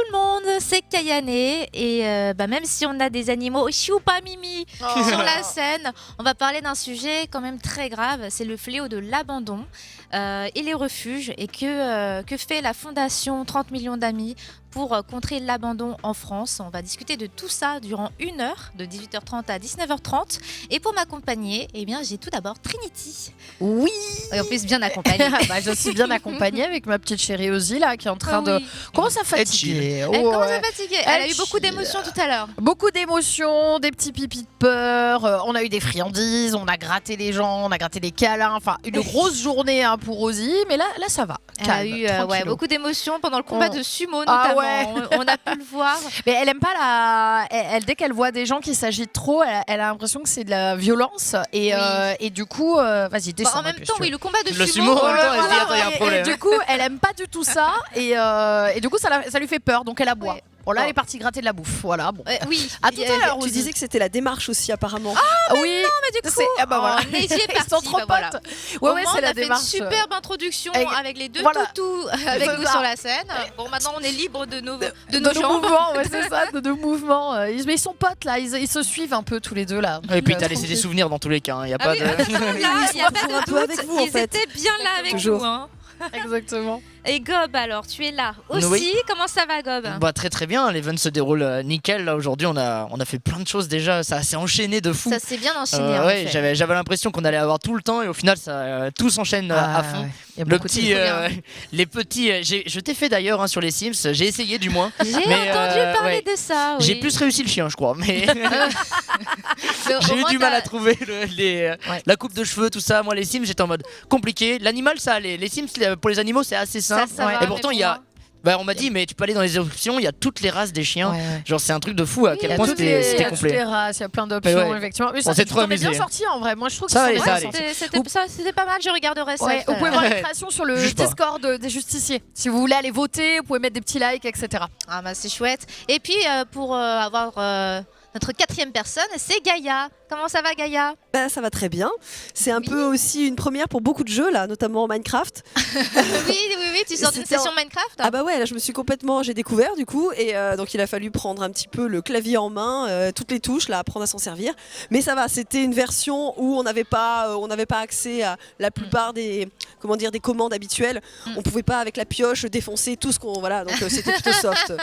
le monde, c'est Kayane et même si on a des animaux choupa mimi sur la scène, on va parler d'un sujet quand même très grave, c'est le fléau de l'abandon et les refuges et que fait la fondation 30 millions d'amis pour contrer l'abandon en France. On va discuter de tout ça durant 1 heure, de 18h30 à 19h30. Et pour m'accompagner, j'ai tout d'abord Trinity. Oui. Et en plus bien accompagnée. Je suis bien accompagnée avec ma petite chérie Ozzy là, qui est en train de... Commence à fatiguer. Elle commence à fatiguer. Elle a eu beaucoup d'émotions tout à l'heure. Beaucoup d'émotions, des petits pipis de peur. On a eu des friandises, on a gratté les gens, on a gratté des câlins. Enfin, une grosse journée pour Ozzy. Mais là ça va. Elle a eu beaucoup d'émotions pendant le combat de sumo notamment. On a pu le voir. Mais elle aime pas dès qu'elle voit des gens qui s'agitent trop, elle a l'impression que c'est de la violence et du coup, vas-y, descends. En même temps, le combat de sumo. En même temps, elle se dit attends, il y a un problème. Et du coup, elle aime pas du tout ça et du coup, ça lui fait peur, donc elle aboie. Ouais. Bon là, elle est partie gratter de la bouffe, voilà. Bon. Oui. À tout à l'heure. Tu disais que c'était la démarche aussi apparemment. Ah mais oui. Non, mais du coup, voilà. on est parti. Ils sont trop potes. Ouais, c'est la on a démarche. fait une superbe introduction avec les deux toutous avec nous sur la scène. Bon, maintenant on est libre de nos jambes. Mouvements, c'est ça, de nos mouvements. Mais ils sont potes là, ils se suivent un peu tous les deux là. Et puis t'as laissé des souvenirs dans tous les cas. Il y a pas de. Il y a pas de doute. Avec vous, Ils étaient bien là avec Toujours. nous. Exactement. Et Gob, alors, tu es là aussi. Oui. Comment ça va, Gob ? Très très bien, l'event se déroule nickel. Là aujourd'hui, on a fait plein de choses déjà. Ça s'est enchaîné de fou. Ça s'est bien enchaîné. Ouais, j'avais l'impression qu'on allait avoir tout le temps et au final, ça tout s'enchaîne à fond. Ouais. Les petits, je t'ai fait d'ailleurs sur les Sims. J'ai essayé du moins. J'ai entendu parler de ça. Oui. J'ai plus réussi le chien, je crois, mais j'ai eu du mal à trouver la coupe de cheveux, tout ça. Moi, les Sims, j'étais en mode compliqué. L'animal, ça allait. Les Sims, pour les animaux, c'est assez simple. Ça va, et pourtant, il y a. On m'a dit, mais tu peux aller dans les options, il y a toutes les races des chiens. Genre, c'est un truc de fou à quel point c'était complet. Toutes les races, il y a plein d'options, effectivement. On s'est trop amusé. amusé. Bien sorti en vrai. Moi, je trouve que ça c'était pas mal. Je regarderai ça. Vous pouvez voir les créations sur le Discord des justiciers. Si vous voulez aller voter, vous pouvez mettre des petits likes, etc. Ah bah c'est chouette. Et puis pour avoir notre 4e personne, c'est Gaïa. Comment ça va, Gaïa ? Ça va très bien. C'est un peu aussi une première pour beaucoup de jeux là, notamment Minecraft. oui, tu sors d'une session Minecraft ? Ah bah ouais, là j'ai découvert du coup et donc il a fallu prendre un petit peu le clavier en main, toutes les touches là, apprendre à s'en servir. Mais ça va, c'était une version où on n'avait pas accès à la plupart des commandes habituelles. On pouvait pas avec la pioche défoncer tout ce qu'on donc c'était plutôt soft.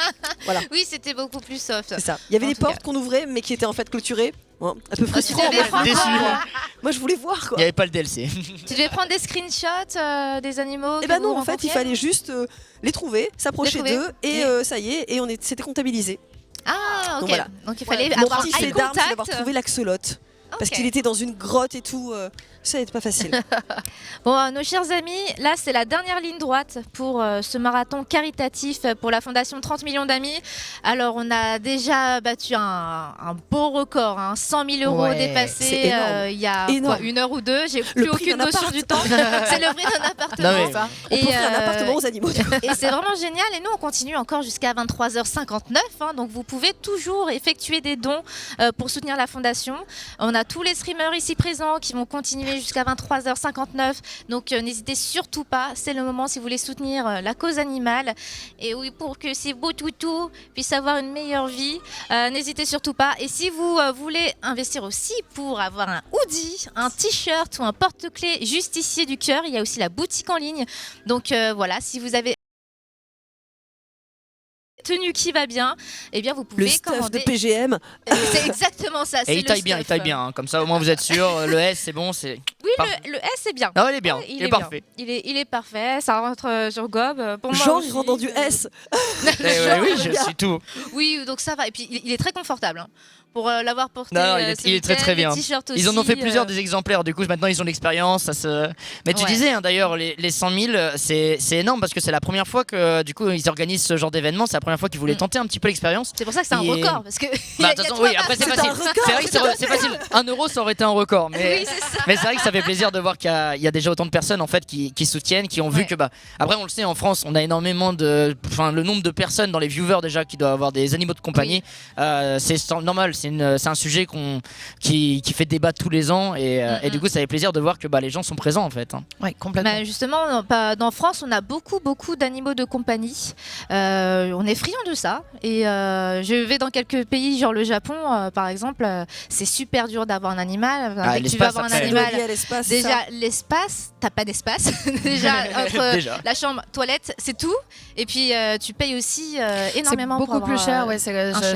Voilà. Oui, c'était beaucoup plus soft. C'est ça. Il y avait des portes qu'on ouvrait mais qui étaient en fait clôturées. Un peu frustrant. Moi je voulais voir quoi. Il n'y avait pas le DLC. Tu devais prendre des screenshots des animaux. Et non, en fait il fallait juste les trouver, s'approcher d'eux et ça y est, et c'était comptabilisé. Ah ok. Donc, voilà. Donc il fallait Mon avoir petit fait d'armes, c'est d'avoir trouvé l'axolote. Parce qu'il était dans une grotte et tout, ça n'était pas facile. Bon, nos chers amis, là c'est la dernière ligne droite pour ce marathon caritatif pour la Fondation 30 millions d'amis. Alors on a déjà battu un beau record, 100 000 euros dépassés il y a 1 heure ou 2. J'ai plus aucune notion du temps. C'est le prix d'un appartement. Non, ça. On peut offrir un appartement aux animaux. Et c'est vraiment génial. Et nous on continue encore jusqu'à 23h59. Donc vous pouvez toujours effectuer des dons pour soutenir la Fondation. On a tous les streamers ici présents qui vont continuer jusqu'à 23h59. Donc n'hésitez surtout pas, c'est le moment si vous voulez soutenir la cause animale. Et oui, pour que ces beaux toutous puissent avoir une meilleure vie, n'hésitez surtout pas. Et si vous voulez investir aussi pour avoir un hoodie, un t-shirt ou un porte-clés justicier du cœur, il y a aussi la boutique en ligne. Donc voilà, si vous avez tenue qui va bien, eh bien vous pouvez le stuff commander. de PGM. C'est exactement ça. Et il taille bien, comme ça au moins vous êtes sûr. Le S c'est bon, c'est. Oui, le S c'est bien. Ah, il est bien, il est parfait. Il est parfait, ça rentre sur Gob. Pour moi Genre aussi, il rentre dans du S. Oui, je suis tout. Oui, donc ça va. Et puis il est très confortable. Pour l'avoir porté, non, il est très bien. Ils en ont fait plusieurs des exemplaires, du coup maintenant ils ont l'expérience. Mais tu disais d'ailleurs, les 100 000, c'est énorme parce que c'est la première fois que du coup ils organisent ce genre d'événement, c'est la première fois qu'ils voulaient tenter un petit peu l'expérience. C'est pour ça que c'est un record. Parce que oui, après c'est facile. C'est vrai que c'est facile. 1 euro ça aurait été un record, mais c'est vrai que ça fait plaisir de voir qu'il y a déjà autant de personnes en fait qui soutiennent, qui ont vu que après on le sait en France, on a énormément le nombre de personnes dans les viewers déjà qui doivent avoir des animaux de compagnie. C'est normal, c'est un sujet qui fait débat tous les ans et du coup ça fait plaisir de voir que les gens sont présents en fait. Oui, complètement. Justement, dans France, on a beaucoup d'animaux de compagnie. On est friands de ça. Et je vais dans quelques pays, genre le Japon, par exemple, c'est super dur d'avoir un animal. Dès que tu vas avoir un animal, déjà l'espace, t'as pas d'espace. Déjà entre la chambre, toilette, c'est tout. Et puis tu payes aussi énormément. C'est beaucoup pour plus cher.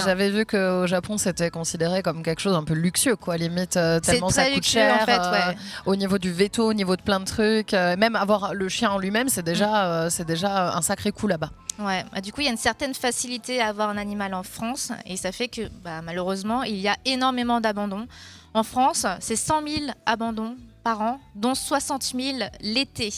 J'avais vu qu'au Japon, c'était considéré comme quelque chose un peu luxueux, quoi. Limite tellement ça coûte cher. En fait, au niveau du veto, au niveau de plein de trucs, même avoir le chien en lui-même, c'est déjà un sacré coup là-bas. Ouais, du coup, il y a une certaine facilité à avoir un animal en France et ça fait que malheureusement, il y a énormément d'abandons. En France, c'est 100 000 abandons par an, dont 60 000 l'été.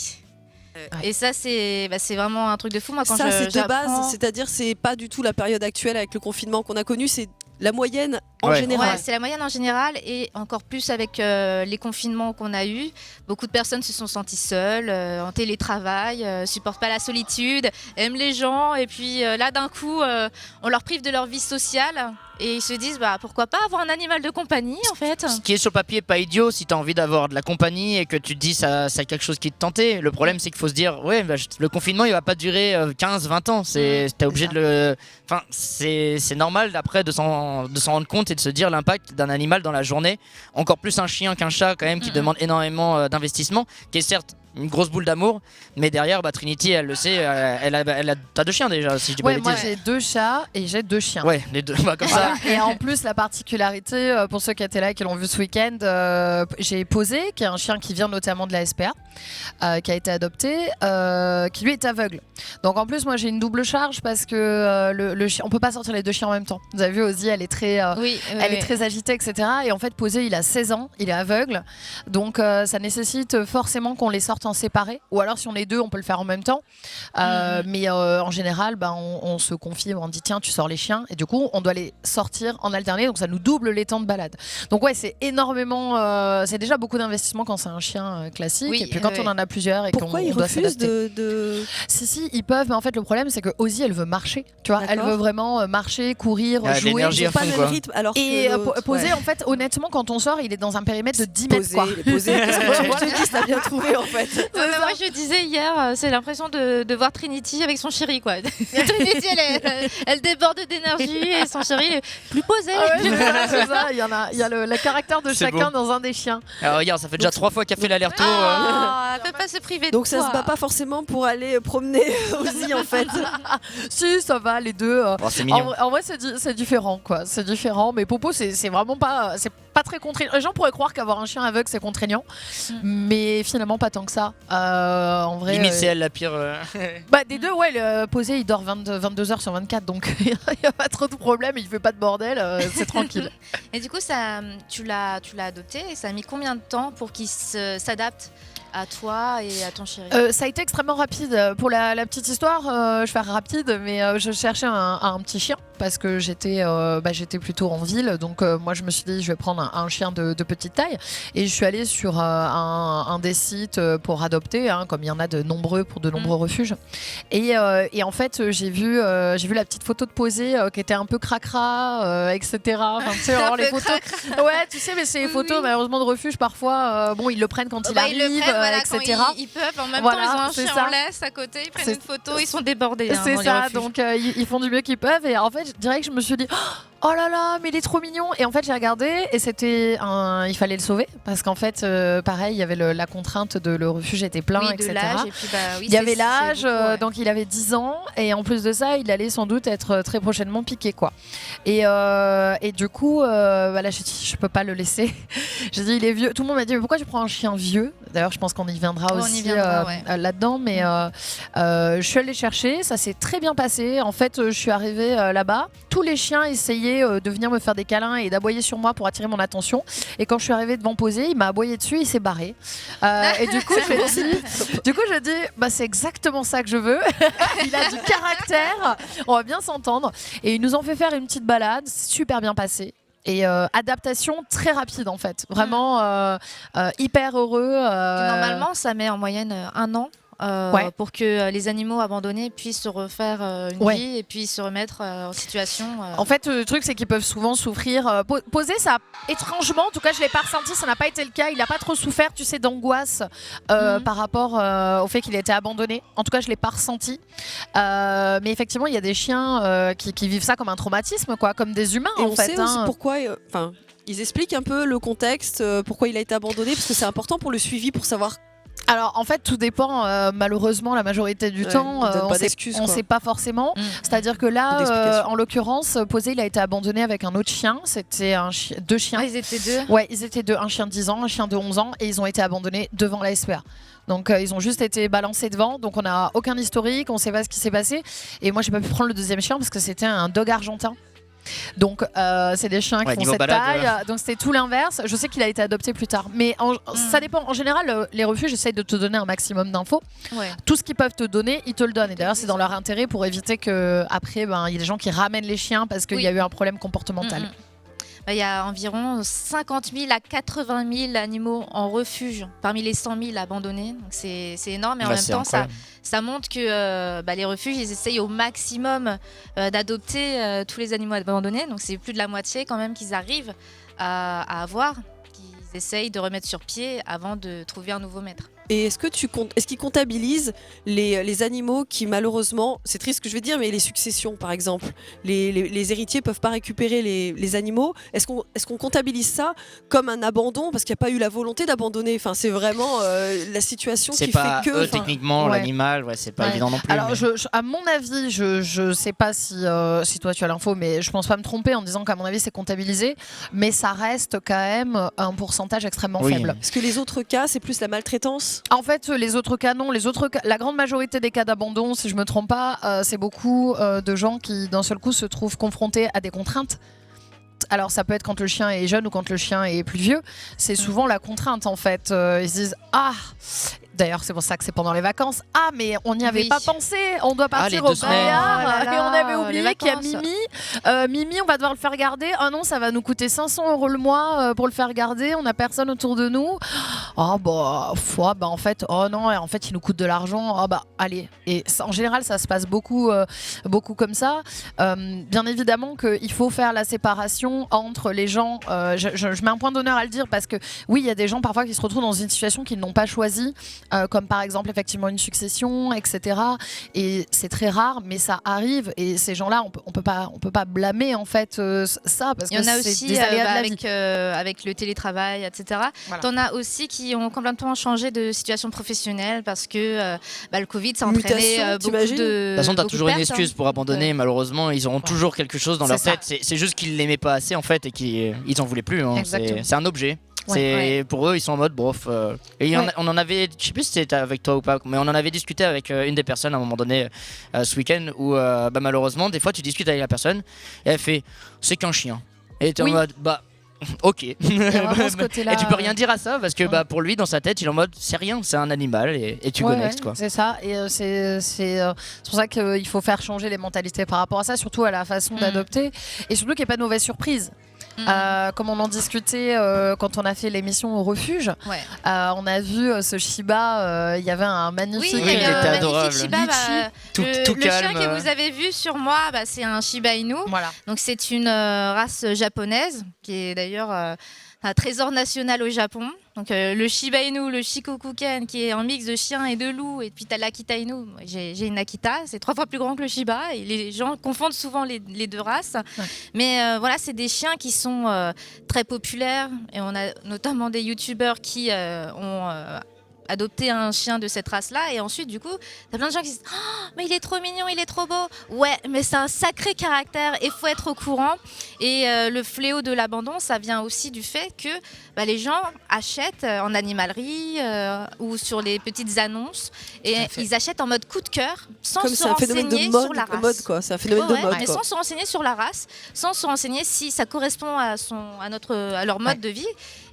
Et ça, c'est vraiment un truc de fou. Moi, quand c'est de base, c'est-à-dire c'est pas du tout la période actuelle avec le confinement qu'on a connu, c'est la moyenne en général. Ouais, c'est la moyenne en général et encore plus avec les confinements qu'on a eus. Beaucoup de personnes se sont senties seules, en télétravail, supportent pas la solitude, aiment les gens et puis là d'un coup on leur prive de leur vie sociale et ils se disent pourquoi pas avoir un animal de compagnie en fait. Ce qui est sur papier pas idiot si tu as envie d'avoir de la compagnie et que tu te dis ça c'est quelque chose qui te tentait. Le problème c'est qu'il faut se dire le confinement il va pas durer 15-20 ans, t'es obligé de le... Enfin, c'est normal après de s'en rendre compte et de se dire l'impact d'un animal dans la journée, encore plus un chien qu'un chat quand même qui demande énormément d'investissement, qui est certes une grosse boule d'amour, mais derrière Trinity elle le sait, t'as 2 chiens déjà si je dis pas de moi bêtises. j'ai 2 chats et j'ai 2 chiens. Ouais, les deux, comme ça. Et en plus la particularité, pour ceux qui étaient là et qui l'ont vu ce week-end, j'ai Posé, qui est un chien qui vient notamment de la SPA, qui a été adopté, qui lui est aveugle. Donc en plus moi j'ai une double charge parce que le chien, on peut pas sortir les 2 chiens en même temps. Vous avez vu Ozzy, elle est très très agitée, etc. Et en fait Posé il a 16 ans, il est aveugle, donc ça nécessite forcément qu'on les sorte en séparé, ou alors si on est 2 on peut le faire en même temps, mais en général on se confie, on dit tiens tu sors les chiens et du coup on doit les sortir en alterné, donc ça nous double les temps de balade. Donc c'est énormément, c'est déjà beaucoup d'investissement quand c'est un chien classique, et puis quand on en a plusieurs et pourquoi ils refusent de... Si ils peuvent, mais en fait le problème c'est que Ozzy elle veut marcher, tu vois, elle veut vraiment marcher, courir, jouer, l'énergie à fond, pas le même rythme, alors et Posé en fait honnêtement quand on sort il est dans un périmètre de 10 mètres quoi. Posé. Je te dis ça bien trouvé en fait. Moi je disais hier, c'est l'impression de voir Trinity avec son chéri quoi. Trinity elle déborde d'énergie et son chéri il est plus posé. C'est ça, il y a le caractère de chacun dans un des chiens. Alors regarde, ça fait déjà 3 fois qu'elle fait l'aller-retour. Elle peut pas se priver de donc ça se bat pas forcément pour aller promener Ozzy en fait. Si ça va les deux. C'est mignon. En vrai c'est différent quoi, c'est différent, mais Popo c'est vraiment pas, c'est pas très contraignant. Les gens pourraient croire qu'avoir un chien aveugle c'est contraignant, mais finalement pas tant que ça. En vrai, limite c'est elle la pire. Des deux Posé il dort 22 heures sur 24, donc il y a pas trop de problème, il fait pas de bordel, c'est tranquille. Et du coup tu l'as adopté et ça a mis combien de temps pour qu'il s'adapte à toi et à ton chéri? Ça a été extrêmement rapide. Pour la petite histoire, je vais faire rapide, mais je cherchais un petit chien parce que j'étais plutôt en ville, donc moi je me suis dit je vais prendre un chien de petite taille, et je suis allée sur un des sites pour adopter, comme il y en a de nombreux pour de nombreux refuges, et en fait j'ai vu la petite photo de Posé qui était un peu cracra, etc. Enfin, tu sais, les photos. Ouais, tu sais, mais c'est les photos malheureusement de refuge parfois. Ils le prennent quand il arrive. Ils le prennent, etc. Ils peuvent, en même temps, ils ont un chien en laisse à côté, ils prennent une photo, ils sont débordés. C'est ça, donc ils font du mieux qu'ils peuvent. Et en fait, je dirais que je me suis dit, oh là là, mais il est trop mignon. Et en fait, j'ai regardé et il fallait le sauver parce qu'en fait, pareil, il y avait la contrainte de le refuge était plein, etc. Et puis, il y avait l'âge, donc il avait 10 ans. Et en plus de ça, il allait sans doute être très prochainement piqué, quoi. Et du coup, là, j'ai dit, je peux pas le laisser. J'ai dit, il est vieux. Tout le monde m'a dit, mais pourquoi tu prends un chien vieux? D'ailleurs, je pense qu'on y viendra aussi là-dedans. Mais je suis allée chercher, ça s'est très bien passé. En fait, je suis arrivée là-bas. Tous les chiens essayaient de venir me faire des câlins et d'aboyer sur moi pour attirer mon attention. Et quand je suis arrivée devant Posé, il m'a aboyé dessus, il s'est barré. Et du coup, je dis, c'est exactement ça que je veux. Il a du caractère, on va bien s'entendre. Et ils nous ont fait faire une petite balade, super bien passé. Et adaptation très rapide en fait, vraiment hyper heureux. Normalement, ça met en moyenne 1 an. Pour que les animaux abandonnés puissent se refaire une vie et puis se remettre en situation. En fait, le truc, c'est qu'ils peuvent souvent souffrir. Poser, ça, étrangement, en tout cas, je ne l'ai pas ressenti, ça n'a pas été le cas. Il n'a pas trop souffert, tu sais, d'angoisse par rapport au fait qu'il ait été abandonné. En tout cas, je ne l'ai pas ressenti. Mais effectivement, il y a des chiens qui vivent ça comme un traumatisme, quoi, comme des humains, et en on fait. sait aussi pourquoi. Ils expliquent un peu le contexte, pourquoi il a été abandonné, parce que c'est important pour le suivi, pour savoir. Alors en fait tout dépend, malheureusement la majorité du temps on sait pas forcément. C'est-à-dire que là en l'occurrence Posé il a été abandonné avec un autre chien, c'était deux chiens. Ah, ils étaient deux. Ouais, ils étaient deux, un chien de 10 ans, un chien de 11 ans et ils ont été abandonnés devant la SPA. Donc ils ont juste été balancés devant, donc on n'a aucun historique, on sait pas ce qui s'est passé et moi j'ai pas pu prendre le deuxième chien parce que c'était un dog argentin. Donc c'est des chiens qui font cette taille, donc c'était tout l'inverse. Je sais qu'il a été adopté plus tard, mais ça dépend. En général, les refuges essayent de te donner un maximum d'infos. Tout ce qu'ils peuvent te donner, ils te le donnent. Et d'ailleurs, c'est dans leur intérêt pour éviter que après, il y ait des gens qui ramènent les chiens parce qu'il y a eu un problème comportemental. Il y a environ 50 000 à 80 000 animaux en refuge parmi les 100 000 abandonnés. Donc c'est énorme et en même temps ça montre que les refuges ils essayent au maximum d'adopter tous les animaux abandonnés. Donc c'est plus de la moitié quand même qu'ils arrivent à avoir, qu'ils essayent de remettre sur pied avant de trouver un nouveau maître. Et est-ce qu'ils comptabilisent les animaux qui malheureusement, c'est triste ce que je vais dire, mais les successions par exemple, les héritiers peuvent pas récupérer les animaux. Est-ce qu'on comptabilise ça comme un abandon parce qu'il n'y a pas eu la volonté d'abandonner. Enfin, c'est vraiment la situation qui fait que. Techniquement l'animal, c'est pas évident non plus. Alors à mon avis, je sais pas si toi tu as l'info, mais je pense pas me tromper en disant qu'à mon avis c'est comptabilisé, mais ça reste quand même un pourcentage extrêmement faible. Parce que les autres cas, c'est plus la maltraitance. En fait, les autres cas, non. La grande majorité des cas d'abandon, si je me trompe pas, c'est beaucoup de gens qui, d'un seul coup, se trouvent confrontés à des contraintes. Alors, ça peut être quand le chien est jeune ou quand le chien est plus vieux. C'est souvent la contrainte, en fait. Ils se disent « Ah !» D'ailleurs, c'est pour ça que c'est pendant les vacances. Ah, mais on n'y avait pas pensé. On doit partir au Bayard. Et on avait oublié qu'il y a Mimi. Mimi, on va devoir le faire garder. Ah non, ça va nous coûter 500 € le mois pour le faire garder. On n'a personne autour de nous. Oh, en fait, oh non, en fait, il nous coûte de l'argent. Oh, allez. Et en général, ça se passe beaucoup comme ça. Bien évidemment qu'il faut faire la séparation entre les gens. Je mets un point d'honneur à le dire parce que, oui, il y a des gens parfois qui se retrouvent dans une situation qu'ils n'ont pas choisie. Comme par exemple effectivement une succession, etc. Et c'est très rare, mais ça arrive. Et ces gens-là, on peut pas blâmer en fait ça parce que il y en a aussi des aléas de la vie. Avec le télétravail, etc. Voilà. T'en as aussi qui ont complètement changé de situation professionnelle parce que le Covid, ça entraînait beaucoup de. De toute façon, t'as toujours une excuse pour abandonner. Malheureusement, ils auront toujours quelque chose dans leur tête. C'est juste qu'ils l'aimaient pas assez en fait et qu'ils en voulaient plus. C'est un objet. Pour eux, ils sont en mode bof. On en avait, je sais plus si c'était avec toi ou pas, mais on en avait discuté avec une des personnes à un moment donné ce week-end où malheureusement, des fois, tu discutes avec la personne et elle fait c'est qu'un chien. Et t'es en mode ok. Et tu peux rien dire à ça parce que pour lui, dans sa tête, il est en mode c'est rien, c'est un animal et tu connectes quoi. C'est ça. Et c'est pour ça qu'il faut faire changer les mentalités par rapport à ça, surtout à la façon d'adopter et surtout qu'il n'y ait pas de mauvaise surprise. Comme on en discutait quand on a fait l'émission au refuge, on a vu ce Shiba, il y avait un magnifique, il était adorable. Shiba, tout le calme. chien que vous avez vu sur moi, c'est un Shiba Inu. Voilà. Donc c'est une race japonaise qui est d'ailleurs un trésor national au Japon. Donc le Shiba Inu, le Shikokuken qui est un mix de chien et de loup, et puis t'as l'Akita Inu. J'ai une Akita, c'est 3 fois plus grand que le Shiba et les gens confondent souvent les deux races. Mais voilà, c'est des chiens qui sont très populaires et on a notamment des youtubeurs qui ont adopter un chien de cette race-là et ensuite du coup t'as plein de gens qui se disent mais il est trop mignon, il est trop beau. Ouais, mais c'est un sacré caractère et faut être au courant. Et le fléau de l'abandon, ça vient aussi du fait que les gens achètent en animalerie ou sur les petites annonces et ils achètent en mode coup de cœur sans se renseigner sur la race. C'est un phénomène de mode. Mais sans se renseigner sur la race, sans se renseigner si ça correspond à leur mode de vie.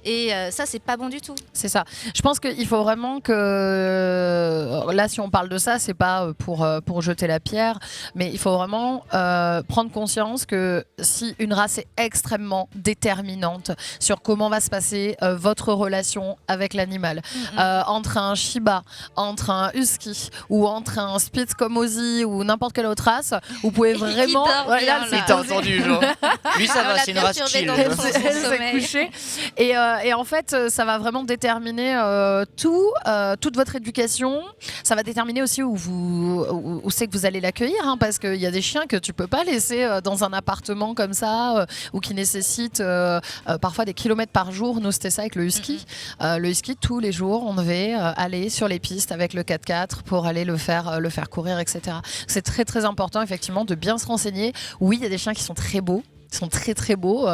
et ça c'est pas bon du tout. C'est ça. Je pense qu'il faut vraiment que là, si on parle de ça, c'est pas pour jeter la pierre, mais il faut vraiment prendre conscience que si une race est extrêmement déterminante sur comment va se passer votre relation avec l'animal, entre un Shiba, entre un Husky ou entre un Spitz comme Ozzy ou n'importe quelle autre race, vous pouvez vraiment. T'as entendu, genre. Lui, ça va, c'est une race chill. Et en fait, ça va vraiment déterminer toute votre éducation. Ça va déterminer aussi où c'est que vous allez l'accueillir, hein, parce qu'il y a des chiens que tu peux pas laisser dans un appartement comme ça ou qui nécessitent parfois des kilomètres par jour. Nous, c'était ça avec le Husky. Le Husky, tous les jours, on devait aller sur les pistes avec le 4x4 pour aller le faire courir, etc. C'est très très important effectivement de bien se renseigner. Oui, il y a des chiens qui sont très beaux. Ils sont très très beaux,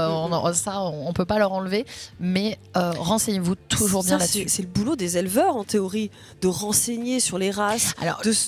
ça on peut pas leur enlever, mais renseignez-vous toujours bien là-dessus. C'est le boulot des éleveurs en théorie, de renseigner sur les races,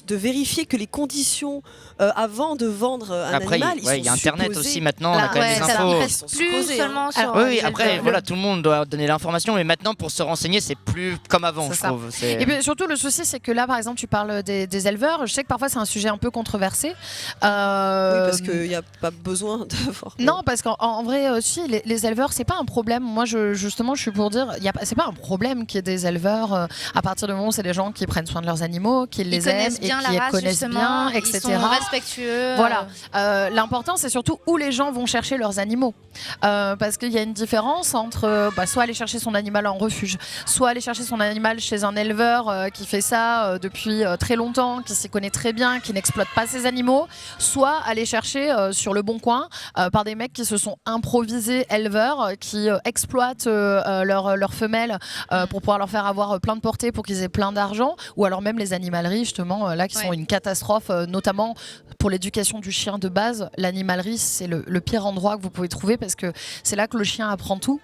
de vérifier que les conditions avant de vendre un animal, il y a Internet aussi maintenant, on a quand même des infos. Plus seulement sur après voilà, tout le monde doit donner l'information, mais maintenant pour se renseigner c'est plus comme avant, je trouve. Et puis surtout le souci c'est que là par exemple tu parles des éleveurs, je sais que parfois c'est un sujet un peu controversé. Oui, parce qu'il n'y a pas besoin d'avoir... Non, parce qu'en vrai, si, les éleveurs, c'est pas un problème. Moi, justement, je suis pour dire, c'est pas un problème qu'il y ait des éleveurs à partir du moment où c'est des gens qui prennent soin de leurs animaux, qui les aiment et qui les connaissent bien, etc. Ils sont respectueux. Voilà. L'important, c'est surtout où les gens vont chercher leurs animaux. Parce qu'il y a une différence entre soit aller chercher son animal en refuge, soit aller chercher son animal chez un éleveur qui fait ça depuis très longtemps, qui s'y connaît très bien, qui n'exploite pas ses animaux, soit aller chercher sur le bon coin par des mecs qui se sont improvisés éleveurs, qui exploitent leurs femelles pour pouvoir leur faire avoir plein de portées pour qu'ils aient plein d'argent, ou alors même les animaleries justement là qui sont une catastrophe, notamment pour l'éducation du chien de base. L'animalerie, c'est le pire endroit que vous pouvez trouver parce que c'est là que le chien apprend tout.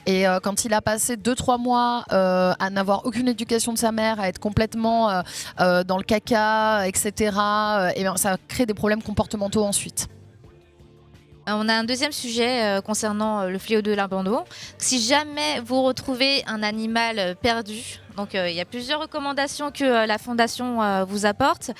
Et quand il a passé 2-3 mois à n'avoir aucune éducation de sa mère, à être complètement dans le caca, etc., et bien, ça crée des problèmes comportementaux ensuite. On a un deuxième sujet concernant le fléau de l'abandon. Si jamais vous retrouvez un animal perdu, donc il y a plusieurs recommandations que la Fondation vous apporte.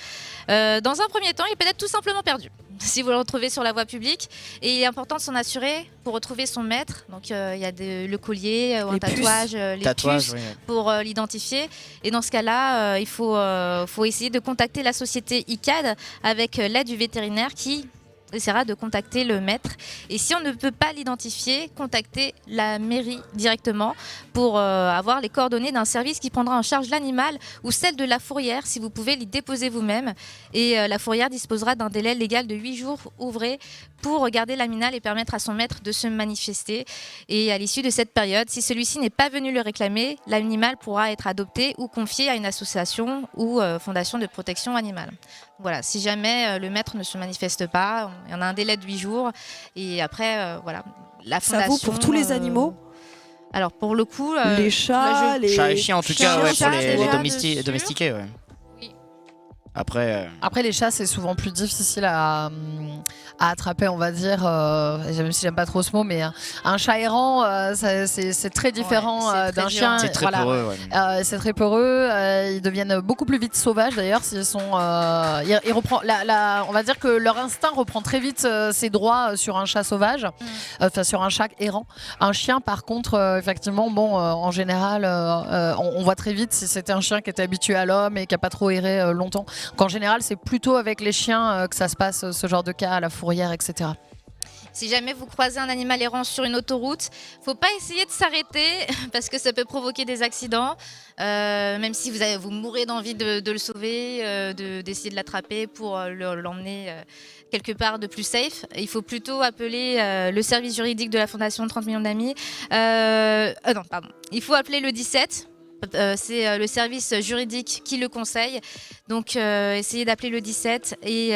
Dans un premier temps, il peut être tout simplement perdu. Si vous le retrouvez sur la voie publique, et il est important de s'en assurer pour retrouver son maître. Donc il y a le collier, un tatouage, les puces pour l'identifier. Et dans ce cas-là, il faut essayer de contacter la société ICAD avec l'aide du vétérinaire qui essaiera de contacter le maître. Et si on ne peut pas l'identifier, contactez la mairie directement pour avoir les coordonnées d'un service qui prendra en charge l'animal ou celle de la fourrière si vous pouvez l'y déposer vous-même. Et la fourrière disposera d'un délai légal de 8 jours ouvrés pour garder l'animal et permettre à son maître de se manifester. Et à l'issue de cette période, si celui-ci n'est pas venu le réclamer, l'animal pourra être adopté ou confié à une association ou fondation de protection animale. Voilà, si jamais le maître ne se manifeste pas, il y en a un délai de 8 jours. Et après, voilà, la fondation... Ça vaut pour tous les animaux ? Alors pour le coup... les chats, les... Chats et chiens en tout cas, pour les domestiqués. Ouais. Oui. Après, les chats, c'est souvent plus difficile à attraper, on va dire, même si j'aime pas trop ce mot, mais un chat errant, c'est très différent d'un chien. C'est très peureux. C'est très peureux. Ils deviennent beaucoup plus vite sauvages d'ailleurs. S'ils sont, ils reprend, on va dire que leur instinct reprend très vite ses droits sur un chat sauvage, sur un chat errant. Un chien, par contre, effectivement, en général, on voit très vite si c'était un chien qui était habitué à l'homme et qui a pas trop erré longtemps. Qu'en général, c'est plutôt avec les chiens que ça se passe, ce genre de cas, à la fourrière, etc. Si jamais vous croisez un animal errant sur une autoroute, faut pas essayer de s'arrêter parce que ça peut provoquer des accidents. Même si vous mourrez d'envie de le sauver, d'essayer de l'attraper pour l'emmener quelque part de plus safe. Il faut plutôt appeler le service juridique de la Fondation 30 millions d'amis. Il faut appeler le 17. c'est le service juridique qui le conseille. Donc, essayez d'appeler le 17 et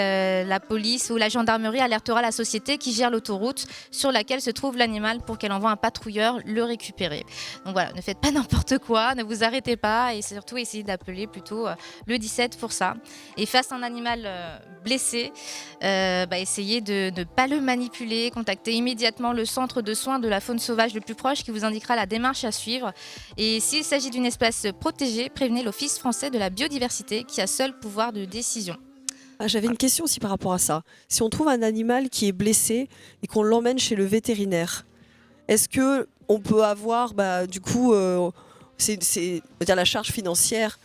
la police ou la gendarmerie alertera la société qui gère l'autoroute sur laquelle se trouve l'animal pour qu'elle envoie un patrouilleur le récupérer. Donc voilà, ne faites pas n'importe quoi, ne vous arrêtez pas et surtout essayez d'appeler plutôt le 17 pour ça. Et face à un animal blessé, essayez de ne pas le manipuler, contactez immédiatement le centre de soins de la faune sauvage le plus proche qui vous indiquera la démarche à suivre. Et s'il s'agit d'une espèce protégée, prévenez l'Office français de la biodiversité qui a seul pouvoir de décision. J'avais une question aussi par rapport à ça. Si on trouve un animal qui est blessé et qu'on l'emmène chez le vétérinaire, est-ce qu'on peut avoir, du coup, la charge financière,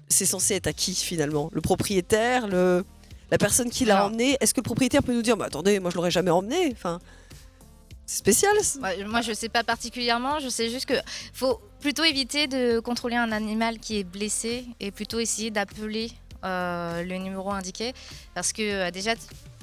c'est censé être à qui finalement? Le propriétaire, la personne qui l'a emmené? Est-ce que le propriétaire peut nous dire attendez, moi je l'aurais jamais emmené? Enfin, c'est spécial. Moi je sais pas particulièrement, je sais juste que faut plutôt éviter de contrôler un animal qui est blessé et plutôt essayer d'appeler le numéro indiqué parce que déjà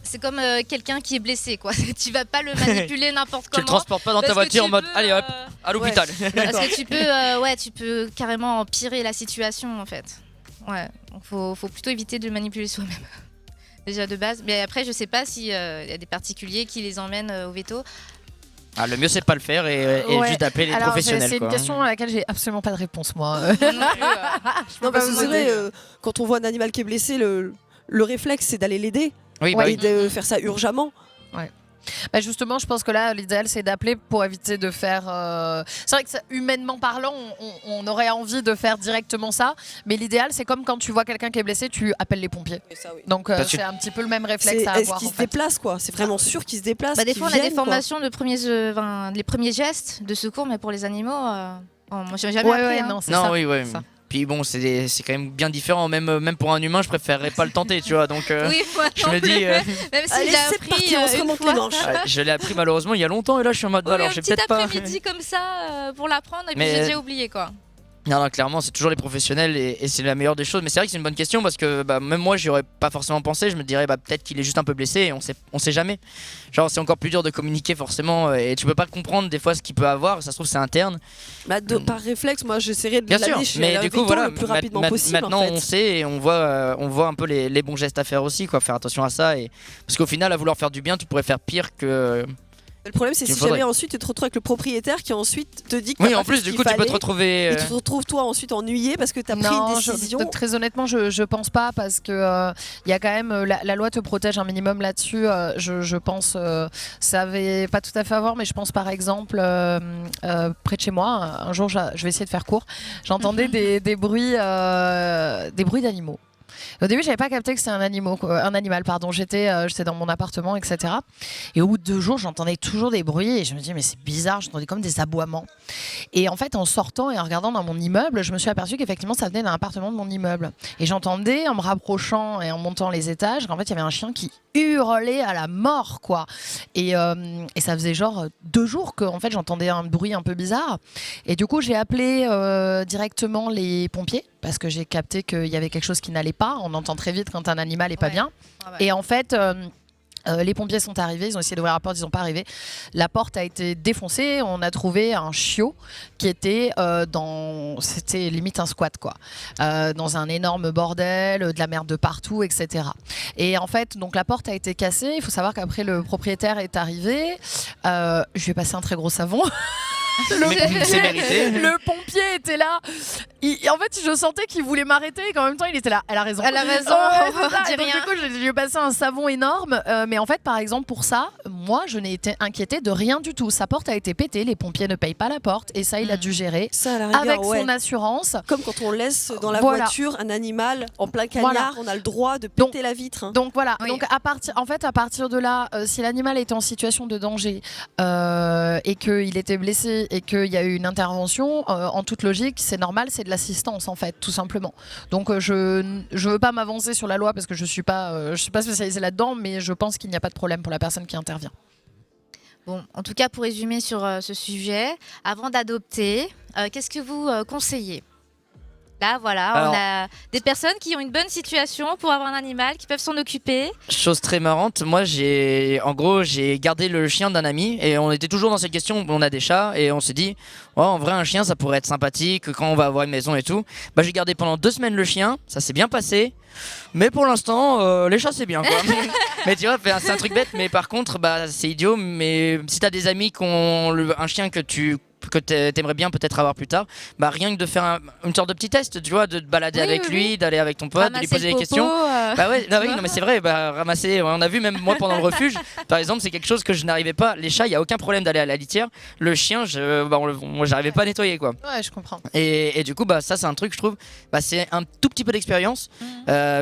c'est comme quelqu'un qui est blessé quoi. Tu vas pas le manipuler n'importe comment. Tu le transportes pas dans ta voiture en mode allez hop à l'hôpital. Parce que tu peux carrément empirer la situation en fait. Ouais, donc faut plutôt éviter de le manipuler soi-même. Déjà de base, mais après je sais pas s'il y a des particuliers qui les emmènent au veto. Le mieux c'est de pas le faire et juste d'appeler les professionnels. C'est une question à laquelle j'ai absolument pas de réponse moi. Non, parce que c'est vrai, quand on voit un animal qui est blessé, le réflexe c'est d'aller l'aider. Oui, et de faire ça urgemment. Ouais. Justement, je pense que là, l'idéal, c'est d'appeler pour éviter de faire... C'est vrai que humainement parlant, on aurait envie de faire directement ça, mais l'idéal, c'est comme quand tu vois quelqu'un qui est blessé, tu appelles les pompiers. Ça, oui. Donc, c'est un petit peu le même réflexe à avoir. Est-ce qu'il se déplace, quoi? C'est vraiment sûr qu'il se déplace? Des fois, on a des formations de les premiers gestes de secours, mais pour les animaux, moi, j'ai jamais appris. Non, c'est ça. ça. Oui. Puis bon, c'est quand même bien différent. Même pour un humain, je préférerais pas le tenter, tu vois. Donc, je me dis. Même si j'ai appris on se remonte les manches. Je l'ai appris malheureusement il y a longtemps et là je suis en mode. Alors, j'ai peut-être pas. Un petit après-midi comme ça pour l'apprendre et puis j'ai déjà oublié quoi. Non, clairement, c'est toujours les professionnels et c'est la meilleure des choses. Mais c'est vrai que c'est une bonne question parce que même moi, j'y aurais pas forcément pensé. Je me dirais peut-être qu'il est juste un peu blessé et on sait jamais. Genre, c'est encore plus dur de communiquer forcément et tu peux pas comprendre des fois ce qu'il peut avoir. Ça se trouve, c'est interne. Par réflexe, moi, j'essaierais de l'amener chez mais du coup, le plus rapidement possible. Maintenant, en fait. on sait et on voit un peu les bons gestes à faire aussi, quoi. Faire attention à ça. Parce qu'au final, à vouloir faire du bien, tu pourrais faire pire que. Le problème, c'est si jamais ensuite tu te retrouves avec le propriétaire qui ensuite te dit que en plus, du coup, tu peux te retrouver. Et tu te retrouves toi ensuite ennuyé parce que tu as pris une décision. Très honnêtement, je pense pas parce que il y a quand même la loi te protège un minimum là-dessus. Je pense ça avait pas tout à fait à voir, mais je pense par exemple près de chez moi, un jour, je vais essayer de faire court. J'entendais des bruits d'animaux. Au début, j'avais pas capté que c'était un animal. J'étais dans mon appartement, etc. Et au bout de 2 jours, j'entendais toujours des bruits et je me dis mais c'est bizarre, j'entendais comme des aboiements. Et en fait, en sortant et en regardant dans mon immeuble, je me suis aperçue qu'effectivement, ça venait d'un appartement de mon immeuble. Et j'entendais, en me rapprochant et en montant les étages, qu'en fait, il y avait un chien qui hurlait à la mort, quoi. Et ça faisait genre 2 jours que en fait, j'entendais un bruit un peu bizarre. Et du coup, j'ai appelé directement les pompiers parce que j'ai capté qu'il y avait quelque chose qui n'allait pas. On entend très vite quand un animal n'est pas bien. Et en fait, les pompiers sont arrivés, ils ont essayé d'ouvrir la porte, ils n'ont pas arrivé. La porte a été défoncée, on a trouvé un chiot qui était c'était limite un squat quoi, dans un énorme bordel, de la merde de partout, etc. Et en fait, donc la porte a été cassée. Il faut savoir qu'après le propriétaire est arrivé, je lui ai passé un très gros savon. C'est mérité. Le pompier était là. En fait, je sentais qu'il voulait m'arrêter et qu'en même temps, il était là. Elle a raison. Elle a raison. Du coup, je lui ai passé un savon énorme. Mais en fait, par exemple, pour ça, moi, je n'ai été inquiétée de rien du tout. Sa porte a été pétée. Les pompiers ne payent pas la porte. Et ça, il a dû gérer ça, à la rigueur, avec son assurance. Comme quand on laisse dans la voiture un animal en plein cagnard, on a le droit de péter la vitre. Donc voilà. Oui. Donc à partir de là, si l'animal était en situation de danger et qu'il était blessé et qu'il y a eu une intervention, en toute logique, c'est normal, c'est de l'assistance en fait, tout simplement. Donc je veux pas m'avancer sur la loi parce que je suis pas spécialisée là-dedans, mais je pense qu'il n'y a pas de problème pour la personne qui intervient. Bon, en tout cas, pour résumer sur ce sujet, avant d'adopter, qu'est-ce que vous conseillez ? Là, voilà, Alors, on a des personnes qui ont une bonne situation pour avoir un animal, qui peuvent s'en occuper. chose très marrante, moi j'ai gardé le chien d'un ami et on était toujours dans cette question, on a des chats et on s'est dit en vrai un chien ça pourrait être sympathique quand on va avoir une maison et tout. J'ai gardé pendant 2 semaines le chien, ça s'est bien passé. Mais pour l'instant, les chats c'est bien quoi. Mais tu vois, c'est un truc bête, mais par contre c'est idiot. Mais si t'as des amis qui ont un chien que t'aimerais bien peut-être avoir plus tard, rien que de faire une sorte de petit test, tu vois, de te balader avec lui, d'aller avec ton pote, ramasser de lui poser le des questions. popo, Non mais c'est vrai, ramasser, on a vu même moi pendant le refuge, par exemple, c'est quelque chose que je n'arrivais pas. Les chats, il y a aucun problème d'aller à la litière. Le chien, moi j'arrivais pas à nettoyer quoi. Ouais, je comprends. Et du coup, ça c'est un truc, je trouve, c'est un tout petit peu d'expérience.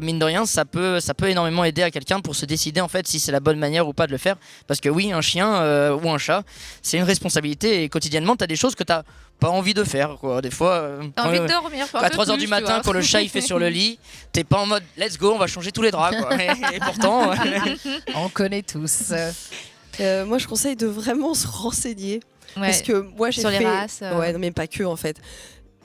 Mine de rien, ça peut énormément aider à quelqu'un pour se décider en fait si c'est la bonne manière ou pas de le faire. Parce que oui, un chien ou un chat, c'est une responsabilité et quotidiennement, t'as des choses que t'as pas envie de faire quoi. Des fois, T'as envie de dormir. à 3h du matin, quand le chat il fait sur le lit, t'es pas en mode let's go, on va changer tous les draps quoi. Et pourtant, on connaît tous. Moi, je conseille de vraiment se renseigner. Ouais. Parce que moi, j'ai Sur fait... les races. Ouais, non, mais pas que en fait.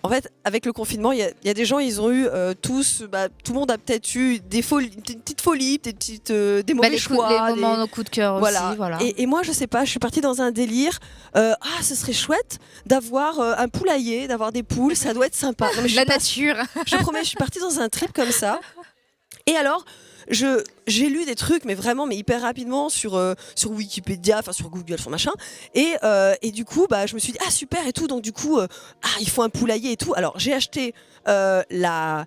En fait, avec le confinement, il y a des gens, ils ont eu tous, tout le monde a peut-être eu des petites folies, des mauvais choix. Les moments coup de cœur voilà. aussi. Voilà. Et moi, je sais pas, je suis partie dans un délire. Ce serait chouette d'avoir un poulailler, d'avoir des poules, ça doit être sympa. Non, mais La nature. Je promets, je suis partie dans un trip comme ça. Et alors, j'ai lu des trucs, mais hyper rapidement sur Wikipédia, enfin sur Google, sur machin. Et du coup, je me suis dit, ah super et tout. Donc du coup, il faut un poulailler et tout. Alors j'ai acheté la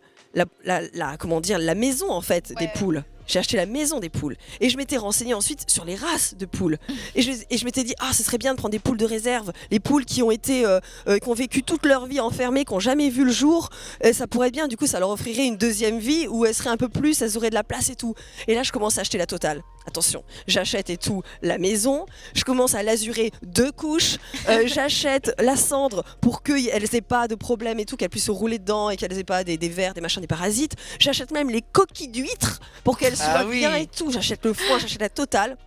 maison en fait des poules. J'ai acheté la maison des poules et je m'étais renseignée ensuite sur les races de poules et je m'étais dit ce serait bien de prendre des poules de réserve, les poules qui ont été qui ont vécu toute leur vie enfermées, qui n'ont jamais vu le jour, ça pourrait être bien, du coup ça leur offrirait une deuxième vie où elles seraient un peu plus, elles auraient de la place et tout. Et là je commence à acheter la totale. Attention, j'achète et tout la maison, je commence à l'azurer 2 couches, j'achète la cendre pour qu'elles aient pas de problème et tout, qu'elles puissent se rouler dedans et qu'elles aient pas des vers, des machins, des parasites. J'achète même les coquilles d'huîtres pour qu'elles soient bien et tout. J'achète le foin, j'achète la totale.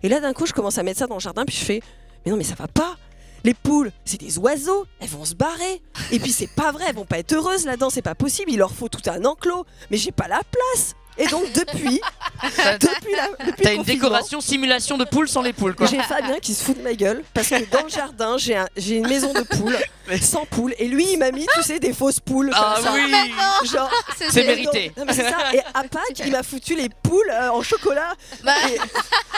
Et là d'un coup je commence à mettre ça dans le jardin puis je fais mais non mais ça va pas. Les poules, c'est des oiseaux, elles vont se barrer. Et puis c'est pas vrai, elles vont pas être heureuses là-dedans, c'est pas possible, il leur faut tout un enclos. Mais j'ai pas la place. Et donc depuis t'as une décoration simulation de poules sans les poules quoi. J'ai Fabien qui se fout de ma gueule parce que dans le jardin j'ai une maison de poules sans poules et lui il m'a mis des fausses poules comme ça. Oui. Genre c'est mérité. Non, mais c'est ça. Et à Pâques il m'a foutu les poules en chocolat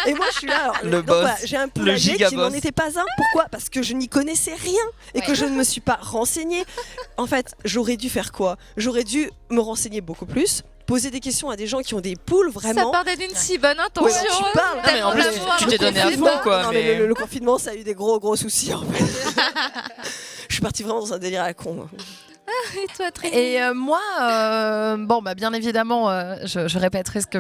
et moi je suis là le boss, j'ai un poulailler qui n'en était pas un. Pourquoi? Parce que je n'y connaissais rien et que je ne me suis pas renseignée. En fait j'aurais dû faire quoi? J'aurais dû me renseigner beaucoup plus, poser des questions à des gens qui ont des poules vraiment. Ça partait d'une si bonne intention. Ouais, tu parles. Non, mais en plus, tu t'es donné à fond quoi. Non, mais le confinement ça a eu des gros soucis en fait. Je suis partie vraiment dans un délire à la con. Et toi, Trini? Et moi, bien évidemment, je répéterai ce que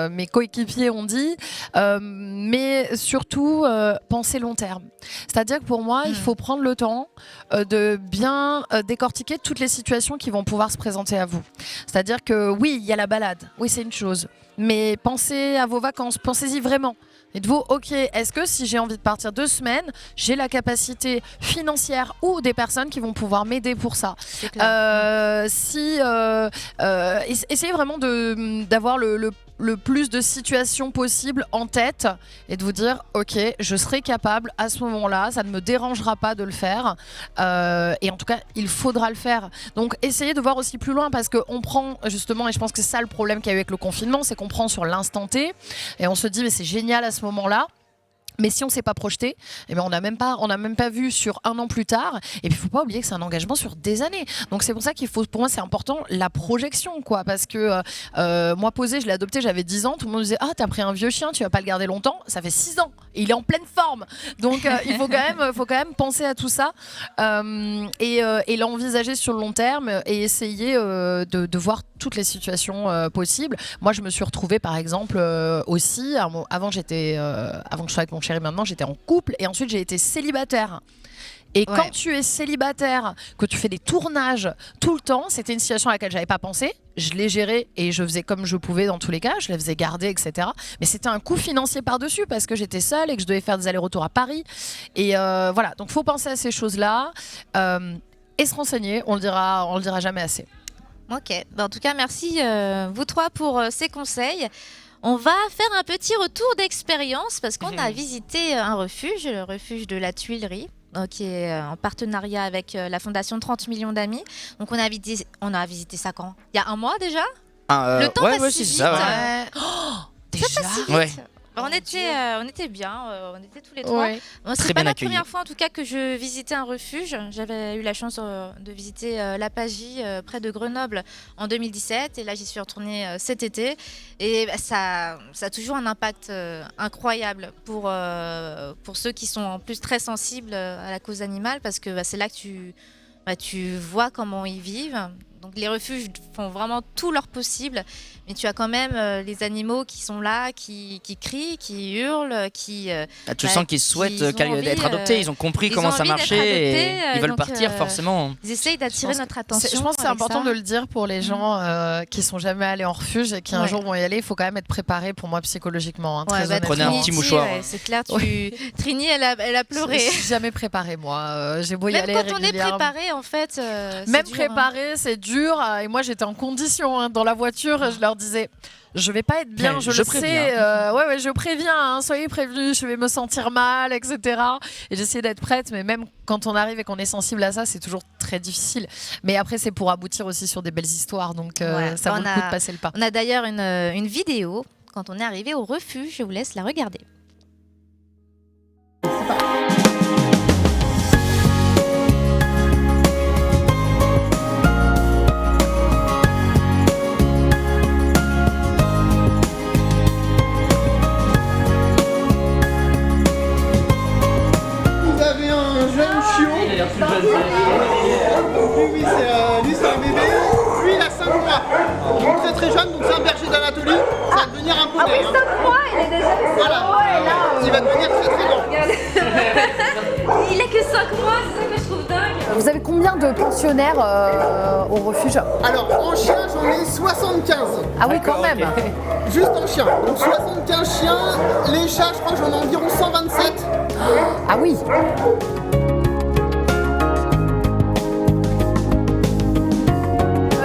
mes coéquipiers ont dit, mais surtout penser long terme. C'est-à-dire que pour moi, il faut prendre le temps de bien décortiquer toutes les situations qui vont pouvoir se présenter à vous. C'est-à-dire que oui, il y a la balade, oui c'est une chose, mais pensez à vos vacances, pensez-y vraiment. Dites-vous, ok, est-ce que si j'ai envie de partir 2 semaines, j'ai la capacité financière ou des personnes qui vont pouvoir m'aider pour ça. Essayez vraiment d'avoir le plus de situations possibles en tête et de vous dire, ok, je serai capable à ce moment-là, ça ne me dérangera pas de le faire et en tout cas, il faudra le faire. Donc, essayez de voir aussi plus loin parce qu'on prend justement, et je pense que c'est ça le problème qu'il y a eu avec le confinement, c'est qu'on prend sur l'instant T et on se dit, mais c'est génial à ce moment-là. Mais si on ne s'est pas projeté, eh bien on n'a même pas vu sur 1 an plus tard. Et puis il ne faut pas oublier que c'est un engagement sur des années. Donc c'est pour ça pour moi c'est important la projection quoi. Parce que moi Posé, je l'ai adopté, j'avais 10 ans. Tout le monde me disait t'as pris un vieux chien, tu vas pas le garder longtemps. Ça fait 6 ans et il est en pleine forme. Donc il faut quand même penser à tout ça et l'envisager sur le long terme et essayer de voir toutes les situations possibles. Moi je me suis retrouvée par exemple aussi avant que je sois avec mon chéri, maintenant j'étais en couple et ensuite j'ai été célibataire. Et quand tu es célibataire, que tu fais des tournages tout le temps, c'était une situation à laquelle j'avais pas pensé. Je l'ai gérée et je faisais comme je pouvais dans tous les cas. Je la faisais garder, etc. Mais c'était un coût financier par-dessus parce que j'étais seule et que je devais faire des allers-retours à Paris. Et voilà, donc faut penser à ces choses-là et se renseigner. On le dira jamais assez. Ok, en tout cas, merci vous trois pour ces conseils. On va faire un petit retour d'expérience parce qu'on a visité un refuge, le refuge de la Tuilerie, qui est en partenariat avec la Fondation 30 millions d'amis. Donc on a visité ça quand? Il y a un mois déjà? Le temps passe si vite. Ça, déjà ça passe si vite. Ouais. On était bien, on était tous les trois. Ouais. C'est pas la première fois en tout cas que je visitais un refuge. J'avais eu la chance de visiter l'Apagie près de Grenoble en 2017 et là j'y suis retournée cet été et ça a toujours un impact incroyable pour ceux qui sont en plus très sensibles à la cause animale parce que c'est là que tu vois comment ils vivent. Donc les refuges font vraiment tout leur possible, mais tu as quand même les animaux qui sont là, qui crient, qui hurlent, tu sens qu'ils souhaitent être adoptés, ils ont compris comment ça marchait et ils veulent partir forcément. Ils essayent d'attirer notre attention. Je pense que c'est important de le dire pour les gens qui sont jamais allés en refuge et qui un jour vont y aller. Il faut quand même être préparé pour moi psychologiquement. Prenez un petit mouchoir. C'est clair, Trini, elle a pleuré. Je suis jamais préparée moi. J'ai beau y aller régulièrement. Même quand on est préparé, en fait. Même préparé, c'est dur. Et moi j'étais en condition dans la voiture, je leur disais je vais pas être bien, je le sais, je préviens, soyez prévenus, je vais me sentir mal, etc. Et j'essayais d'être prête, mais même quand on arrive et qu'on est sensible à ça, c'est toujours très difficile. Mais après c'est pour aboutir aussi sur des belles histoires, donc ça vaut le coup de passer le pas. On a d'ailleurs une vidéo quand on est arrivé au refuge, je vous laisse la regarder. Lui c'est un bébé, lui il a 5 mois. Il est très très jeune, donc c'est un berger d'Anatolie. Ça va devenir un poney. Ah oui, 5 mois, il est déjà Il va devenir très très grand. Il a que 5 mois, c'est ça que je trouve dingue. Vous avez combien de pensionnaires au refuge? Alors en chien j'en ai 75. Ah oui quand même. Juste en chien. Donc 75 chiens, les chats je crois que j'en ai environ 127. Ah oui.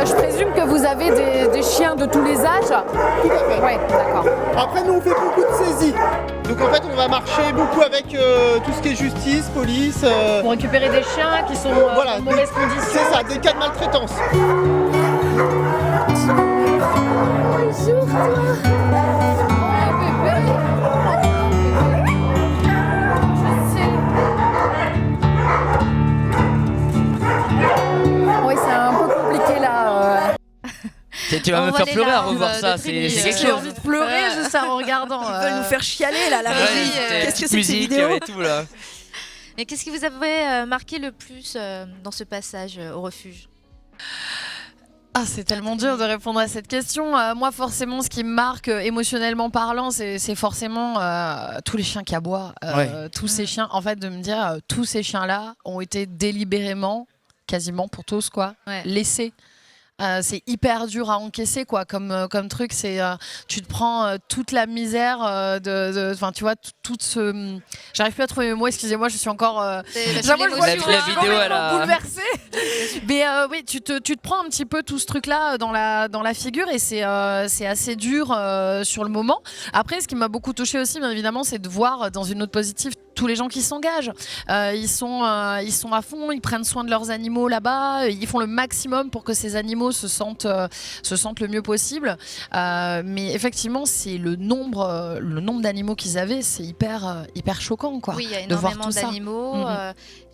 Je présume que vous avez des chiens de tous les âges. Tout à fait. Ouais, d'accord. Après nous on fait beaucoup de saisies. Donc en fait on va marcher beaucoup avec tout ce qui est justice, police. Pour récupérer des chiens qui sont en mauvaise condition. C'est ça, des cas de maltraitance. Bonjour toi. Oui, c'est un peu compliqué là. Tu vas me faire pleurer à revoir ça, c'est quelque chose. J'ai envie de pleurer juste en regardant. Ils veulent nous faire chialer là, la régie. Qu'est-ce que c'est que ces vidéos et tout là. Et qu'est-ce qui vous avait marqué le plus dans ce passage au refuge? C'est tellement dur de répondre à cette question. Moi, forcément, ce qui me marque émotionnellement parlant, c'est forcément tous les chiens qui aboient. Tous ces chiens, en fait, de me dire, tous ces chiens-là ont été délibérément, quasiment pour tous, laissés. C'est hyper dur à encaisser comme truc. C'est tu te prends toute la misère enfin tu vois toute ce. J'arrive plus à trouver mes mots. Excusez-moi, je suis encore. J'avoue, je vois la vidéo, elle a bouleversée. Mais oui, tu te prends un petit peu tout ce truc-là dans la figure et c'est assez dur sur le moment. Après, ce qui m'a beaucoup touchée aussi, bien évidemment, c'est de voir dans une note positive tous les gens qui s'engagent. Ils sont à fond, ils prennent soin de leurs animaux là-bas, ils font le maximum pour que ces animaux se sentent le mieux possible. Mais effectivement, c'est le nombre d'animaux qu'ils avaient, c'est hyper choquant Oui, il y a énormément d'animaux.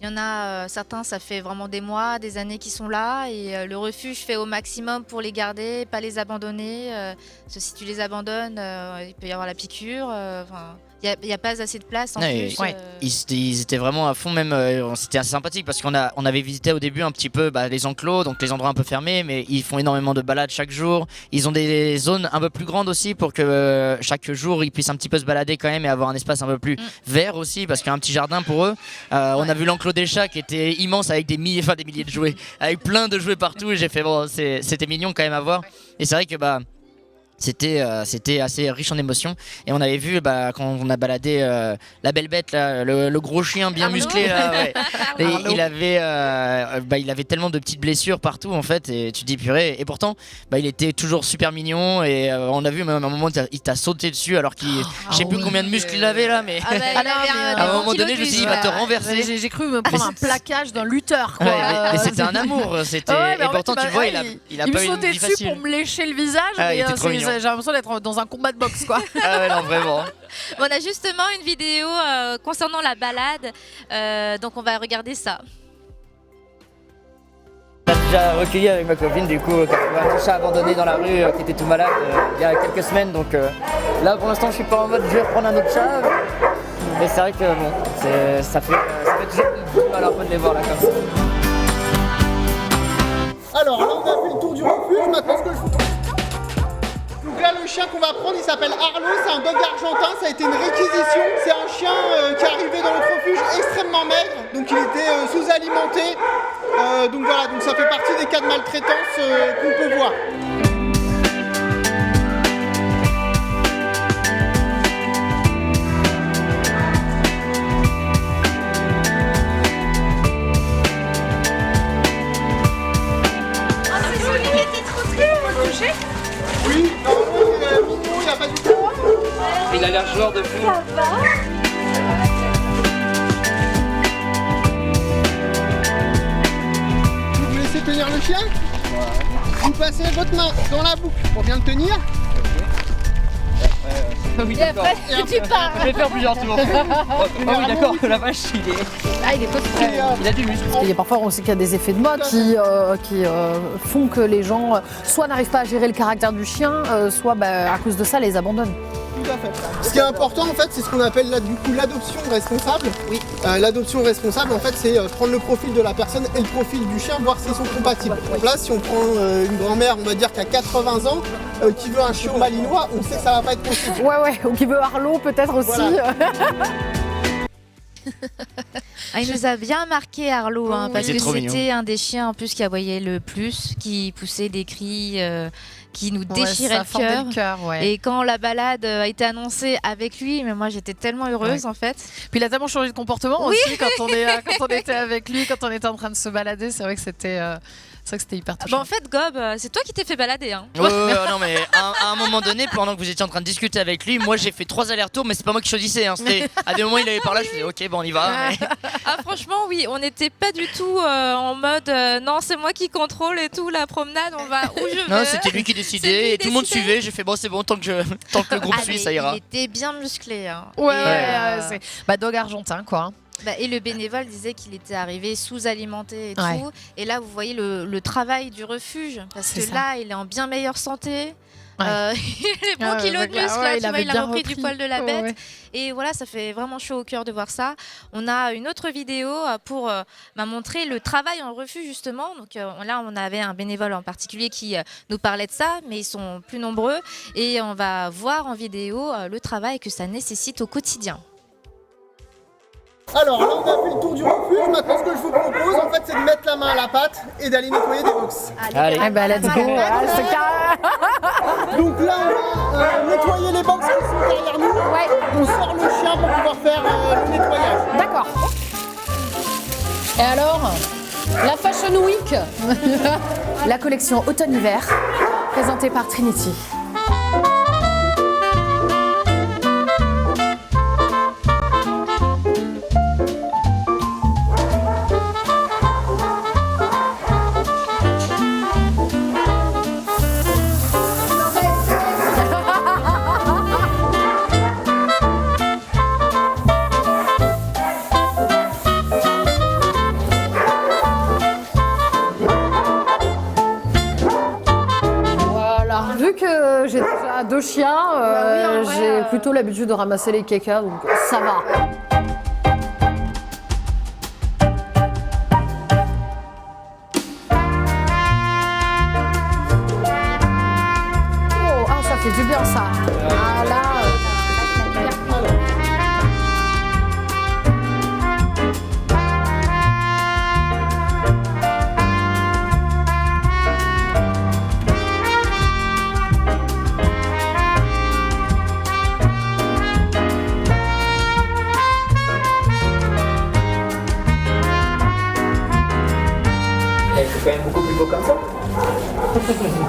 Il y en a certains, ça fait vraiment des mois, des années qu'ils sont là et le refuge fait au maximum pour les garder, pas les abandonner. Parce que si tu les abandonnes, il peut y avoir la piqûre. Il n'y a pas assez de place en plus. Ils étaient vraiment à fond, même c'était assez sympathique parce qu'on avait visité au début un petit peu les enclos, donc les endroits un peu fermés, mais ils font énormément de balades chaque jour. Ils ont des zones un peu plus grandes aussi pour que chaque jour ils puissent un petit peu se balader quand même et avoir un espace un peu plus vert aussi, parce qu'il y a un petit jardin pour eux. On a vu l'enclos des chats qui était immense avec des milliers de jouets, avec plein de jouets partout et j'ai fait c'était mignon quand même à voir. Et c'est vrai que C'était assez riche en émotions. Et on avait vu quand on a baladé la belle bête, là, le gros chien bien musclé. Là, ouais. Et il avait tellement de petites blessures partout en fait. Et tu te dis purée. Et pourtant, il était toujours super mignon. Et on a vu même à un moment, il t'a sauté dessus alors qu'il, je sais plus combien de muscles il avait là. Mais à un moment donné, je me suis dit, il va te renverser. J'ai cru me prendre un plaquage d'un lutteur. Quoi. Mais c'était un amour. Et pourtant, tu vois, il a pas eu une vie facile. Il me sautait dessus pour me lécher le visage. J'ai l'impression d'être dans un combat de boxe, quoi. Ah ouais, non, vraiment. On a justement une vidéo concernant la balade, donc on va regarder ça. On a déjà recueilli avec ma copine, du coup, un chat abandonné dans la rue qui était tout malade il y a quelques semaines. Donc là, pour l'instant, je suis pas en mode je vais reprendre un autre chat. Mais c'est vrai que bon, ça fait toujours mal un peu de les voir là comme ça. Alors là, on a fait le tour du refuge. Maintenant, ce que je vous... Donc là, le chien qu'on va prendre, il s'appelle Arlo, c'est un dog argentin, ça a été une réquisition. C'est un chien qui est arrivé dans notre refuge extrêmement maigre, donc il était sous-alimenté. Donc voilà, donc ça fait partie des cas de maltraitance qu'on peut voir. Oui, normalement il est mignon, il a pas du tout. Il a l'air joueur de fou. Vous laissez tenir le chien. Vous passez votre main dans la boucle pour bien le tenir. Oui, d'accord. Tu pars. Je vais faire plusieurs tours. Oui, d'accord, la vache, il est posté. Il a du muscle. Et parfois, on sait qu'il y a des effets de mode qui font que les gens soit n'arrivent pas à gérer le caractère du chien, soit à cause de ça, les abandonnent. Tout à fait. Ce qui est important, en fait, c'est ce qu'on appelle l'adoption responsable. Oui. L'adoption responsable, en fait, c'est prendre le profil de la personne et le profil du chien, voir s'ils sont compatibles. Donc là, si on prend une grand-mère, on va dire qui a 80 ans, qui veut un chiot malinois, on sait que ça va pas être possible. Ouais, ou qui veut Arlo peut-être aussi. Voilà. Il nous a bien marqué Arlo, parce que trop c'était un des chiens en plus qui aboyait le plus, qui poussait des cris qui nous déchiraient le cœur. Et quand la balade a été annoncée avec lui, mais moi j'étais tellement heureuse en fait. Puis il a tellement changé de comportement aussi quand on était avec lui, quand on était en train de se balader. C'est vrai que c'était hyper touchant. En fait, Gob, c'est toi qui t'es fait balader. Hein. Non, mais à un moment donné, pendant que vous étiez en train de discuter avec lui, moi j'ai fait 3 allers-retours, mais c'est pas moi qui choisissais. Hein. À des moments, il avait par là, je faisais ok, bon, on y va. Mais... franchement, oui, on n'était pas du tout en mode non, c'est moi qui contrôle et tout, la promenade, on va où je veux. Non, c'était lui qui décidait et tout le monde suivait. J'ai fait bon, c'est bon, tant que le groupe suit, ça ira. Il était bien musclé. Hein. C'est dog argentin, quoi. Et le bénévole disait qu'il était arrivé sous-alimenté et tout. Et là, vous voyez le travail du refuge. Parce que là, il est en bien meilleure santé. Il est bons kilos de muscle. Il a repris du poil de la bête. Et voilà, ça fait vraiment chaud au cœur de voir ça. On a une autre vidéo pour montrer le travail en refuge, justement. Donc là, on avait un bénévole en particulier qui nous parlait de ça. Mais ils sont plus nombreux. Et on va voir en vidéo le travail que ça nécessite au quotidien. Alors là, on a fait le tour du refuge. Maintenant, ce que je vous propose, en fait, c'est de mettre la main à la pâte et d'aller nettoyer des box. Allez. Let's go. Donc là, on va nettoyer les box qui sont derrière nous. On sort le chien pour pouvoir faire le nettoyage. D'accord. Et alors, la Fashion Week, la collection automne-hiver, présentée par Trinity. Vu que j'ai déjà 2 chiens, j'ai plutôt l'habitude de ramasser les caca, donc ça va. Ça fait du bien ça. quand même beaucoup plus beau comme ça.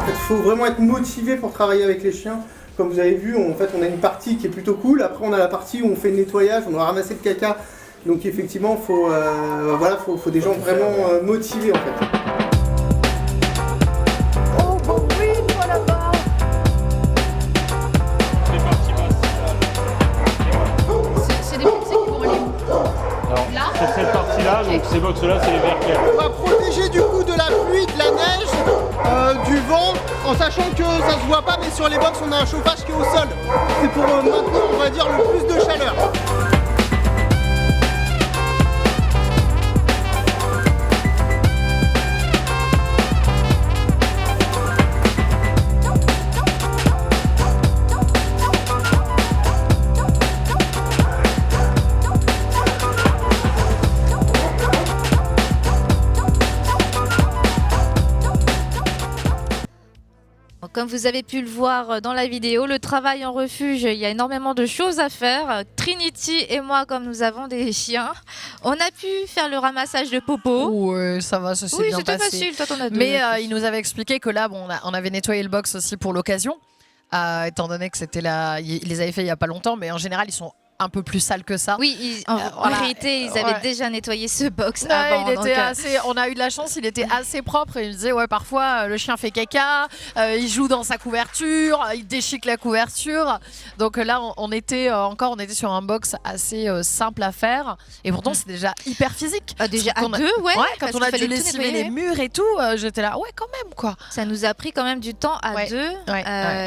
Il faut vraiment être motivé pour travailler avec les chiens. Comme vous avez vu, on a une partie qui est plutôt cool. Après, on a la partie où on fait le nettoyage, on doit ramasser le caca. Donc effectivement, faut des gens vraiment motivés en fait. Oh, bon, oui, toi là-bas. C'est des petits pour les... Alors, Là sur cette partie-là, donc ces box-là, c'est les verres clairs. On va protéger du coup de la pluie, de la neige, du vent, en sachant que ça se voit pas, mais sur les box, on a un chauffage qui est au sol. C'est pour maintenir, on va dire, le plus de chaleur. Comme vous avez pu le voir dans la vidéo, le travail en refuge, il y a énormément de choses à faire. Trinity et moi, comme nous avons des chiens, on a pu faire le ramassage de popo. Ouais, ça va, ça s'est bien c'était passé. facile, toi t'en as deux. Mais il nous avait expliqué que là, bon, on avait nettoyé le box aussi pour l'occasion, étant donné que c'était là, ils les avaient fait il y a pas longtemps, mais en général, ils sont un peu plus sales que ça. Oui, en réalité, ils avaient déjà nettoyé ce box avant. Il était on a eu de la chance, il était assez propre et il disait ouais parfois le chien fait caca, il joue dans sa couverture, il déchique la couverture. Donc là on était sur un box assez simple à faire et pourtant c'est déjà hyper physique. Déjà à deux, quand on a dû lessiver les murs et tout, j'étais là ouais quand même quoi. Ça nous a pris quand même du temps à deux.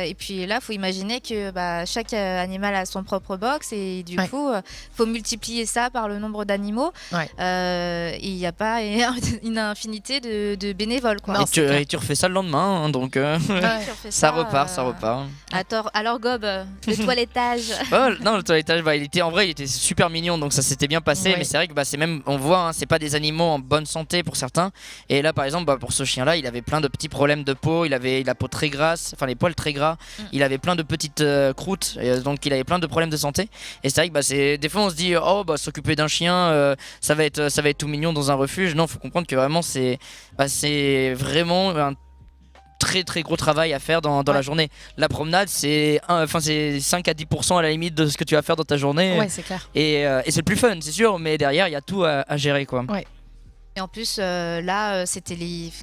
Et puis là faut imaginer que chaque animal a son propre box et du coup, faut multiplier ça par le nombre d'animaux. Il n'y a pas une infinité de bénévoles. Quoi. Non, et tu refais ça le lendemain, hein, donc ça repart. Alors Gob, le toilettage. Non, le toilettage, il était super mignon, donc ça s'était bien passé. Mais c'est vrai que c'est même, on voit, c'est pas des animaux en bonne santé pour certains. Et là, par exemple, pour ce chien-là, il avait plein de petits problèmes de peau. Il avait la peau très grasse, enfin les poils très gras. Il avait plein de petites croûtes, donc il avait plein de problèmes de santé. Et c'est vrai que des fois on se dit s'occuper d'un chien ça va être tout mignon dans un refuge. Non, faut comprendre que vraiment c'est vraiment un très très gros travail à faire dans la journée. La promenade c'est 5 à 10% à la limite de ce que tu vas faire dans ta journée. Ouais, c'est clair. Et c'est le plus fun, c'est sûr, mais derrière il y a tout à gérer quoi. Ouais. Et en plus là c'était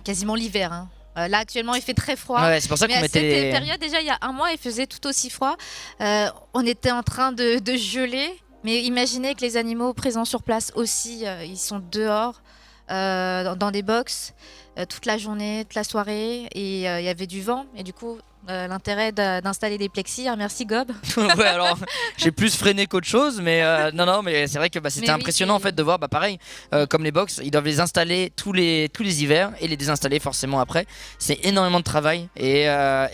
quasiment l'hiver hein. Là actuellement il fait très froid. Ouais, c'est pour ça qu'on mettait cette période déjà il y a un mois il faisait tout aussi froid. On était en train de geler. Mais imaginez que les animaux présents sur place aussi, ils sont dehors, dans des box, toute la journée, toute la soirée, et il y avait du vent, et du coup, l'intérêt d'installer des plexis, merci Gob. Ouais, alors j'ai plus freiné qu'autre chose, mais non, mais c'est vrai que c'était impressionnant en fait de voir, pareil, comme les box, ils doivent les installer tous les hivers et les désinstaller forcément après. C'est énormément de travail et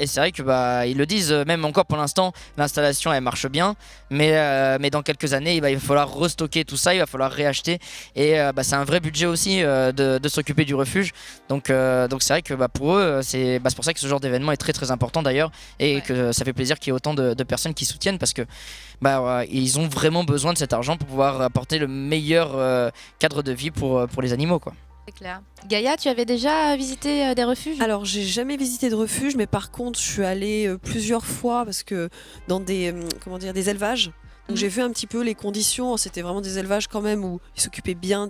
c'est vrai que ils le disent, même encore pour l'instant, l'installation elle marche bien, mais dans quelques années, il va falloir restocker tout ça, il va falloir réacheter et c'est un vrai budget aussi de s'occuper du refuge. Donc c'est vrai que pour eux, c'est pour ça que ce genre d'événement est très très important d'ailleurs et que ça fait plaisir qu'il y ait autant de personnes qui soutiennent parce que ils ont vraiment besoin de cet argent pour pouvoir apporter le meilleur cadre de vie pour les animaux quoi. C'est clair. Gaïa, tu avais déjà visité des refuges ? Alors j'ai jamais visité de refuge, mais par contre je suis allée plusieurs fois parce que dans des élevages. Donc j'ai vu un petit peu les conditions, c'était vraiment des élevages quand même où ils s'occupaient bien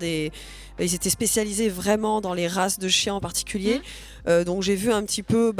ils étaient spécialisés vraiment dans les races de chiens en particulier. Donc j'ai vu un petit peu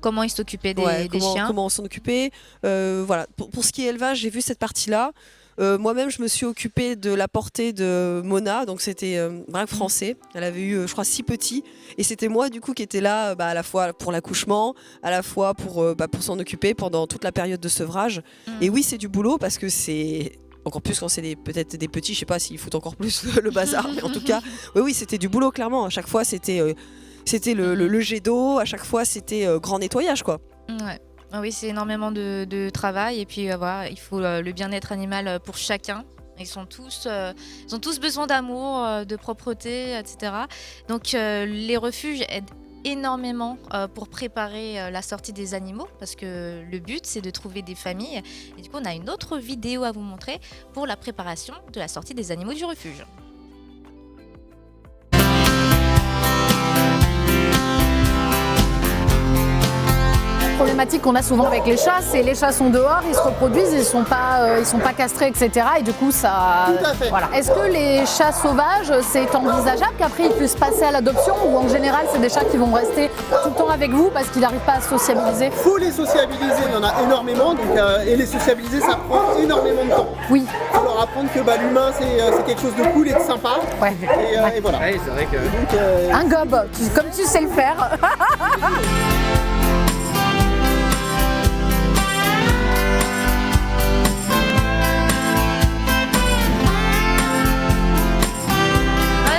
comment ils s'occupaient des chiens. Comment on s'en occupait. Voilà. Pour ce qui est élevage, j'ai vu cette partie-là. Moi-même, je me suis occupée de la portée de Mona, donc c'était un braque français. Elle avait eu, je crois, 6 petits. Et c'était moi, du coup, qui était là à la fois pour l'accouchement, à la fois pour s'en occuper pendant toute la période de sevrage. Et oui, c'est du boulot parce que c'est... Encore plus quand c'est peut-être des petits, je sais pas s'ils foutent encore plus le bazar, mais en tout cas, oui, c'était du boulot, clairement. À chaque fois, c'était le jet d'eau, à chaque fois, c'était grand nettoyage, quoi. Ouais. Oui, c'est énormément de travail et puis il faut le bien-être animal pour chacun. Ils ont tous besoin d'amour, de propreté, etc. Donc les refuges aident énormément pour préparer la sortie des animaux parce que le but c'est de trouver des familles et du coup on a une autre vidéo à vous montrer pour la préparation de la sortie des animaux du refuge. problématique qu'on a souvent avec les chats, c'est les chats sont dehors, ils se reproduisent, ils sont pas castrés, etc. Et du coup, ça. Tout à fait. Voilà. Est-ce que les chats sauvages, c'est envisageable qu'après ils puissent passer à l'adoption ou en général, c'est des chats qui vont rester tout le temps avec vous parce qu'ils n'arrivent pas à sociabiliser? Il faut les sociabiliser, il y en a énormément, donc, et les sociabiliser, ça prend énormément de temps. Oui. Il faut leur apprendre que l'humain, c'est quelque chose de cool et de sympa. Ouais. Et voilà. Ouais, c'est vrai que. Donc, Un gob, comme tu sais le faire.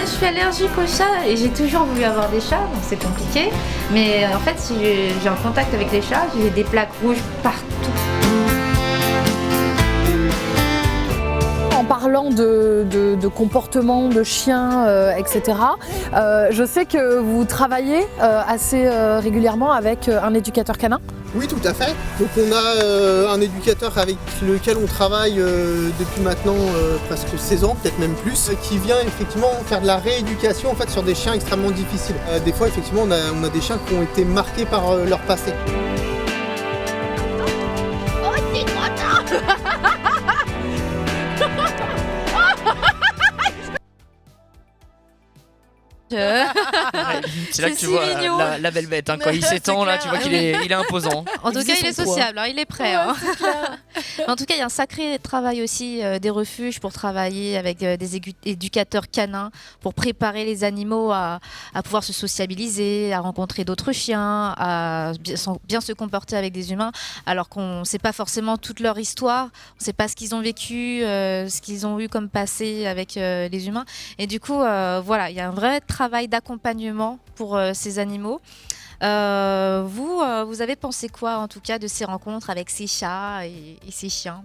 Je suis allergique aux chats et j'ai toujours voulu avoir des chats, donc c'est compliqué. Mais en fait, si j'ai un contact avec les chats, j'ai des plaques rouges partout. En parlant de comportement de chiens, etc., je sais que vous travaillez assez régulièrement avec un éducateur canin. oui, tout à fait. Donc on a un éducateur avec lequel on travaille depuis maintenant presque 16 ans, peut-être même plus, qui vient effectivement faire de la rééducation en fait, sur des chiens extrêmement difficiles. Des fois, effectivement, on a des chiens qui ont été marqués par leur passé. Oh, t'es content. C'est là que tu vois la belle bête. Hein. Quand il s'étend, là, tu vois qu'il est imposant. En tout cas, il est sociable, hein, il est prêt. Hein. En tout cas, il y a un sacré travail aussi des refuges pour travailler avec des éducateurs canins pour préparer les animaux à pouvoir se sociabiliser, à rencontrer d'autres chiens, à bien se comporter avec des humains, alors qu'on ne sait pas forcément toute leur histoire, on ne sait pas ce qu'ils ont vécu, ce qu'ils ont eu comme passé avec les humains. Et du coup, voilà, il y a un vrai travail d'accompagnement pour ces animaux. Vous avez pensé quoi en tout cas de ces rencontres avec ces chats et ces chiens?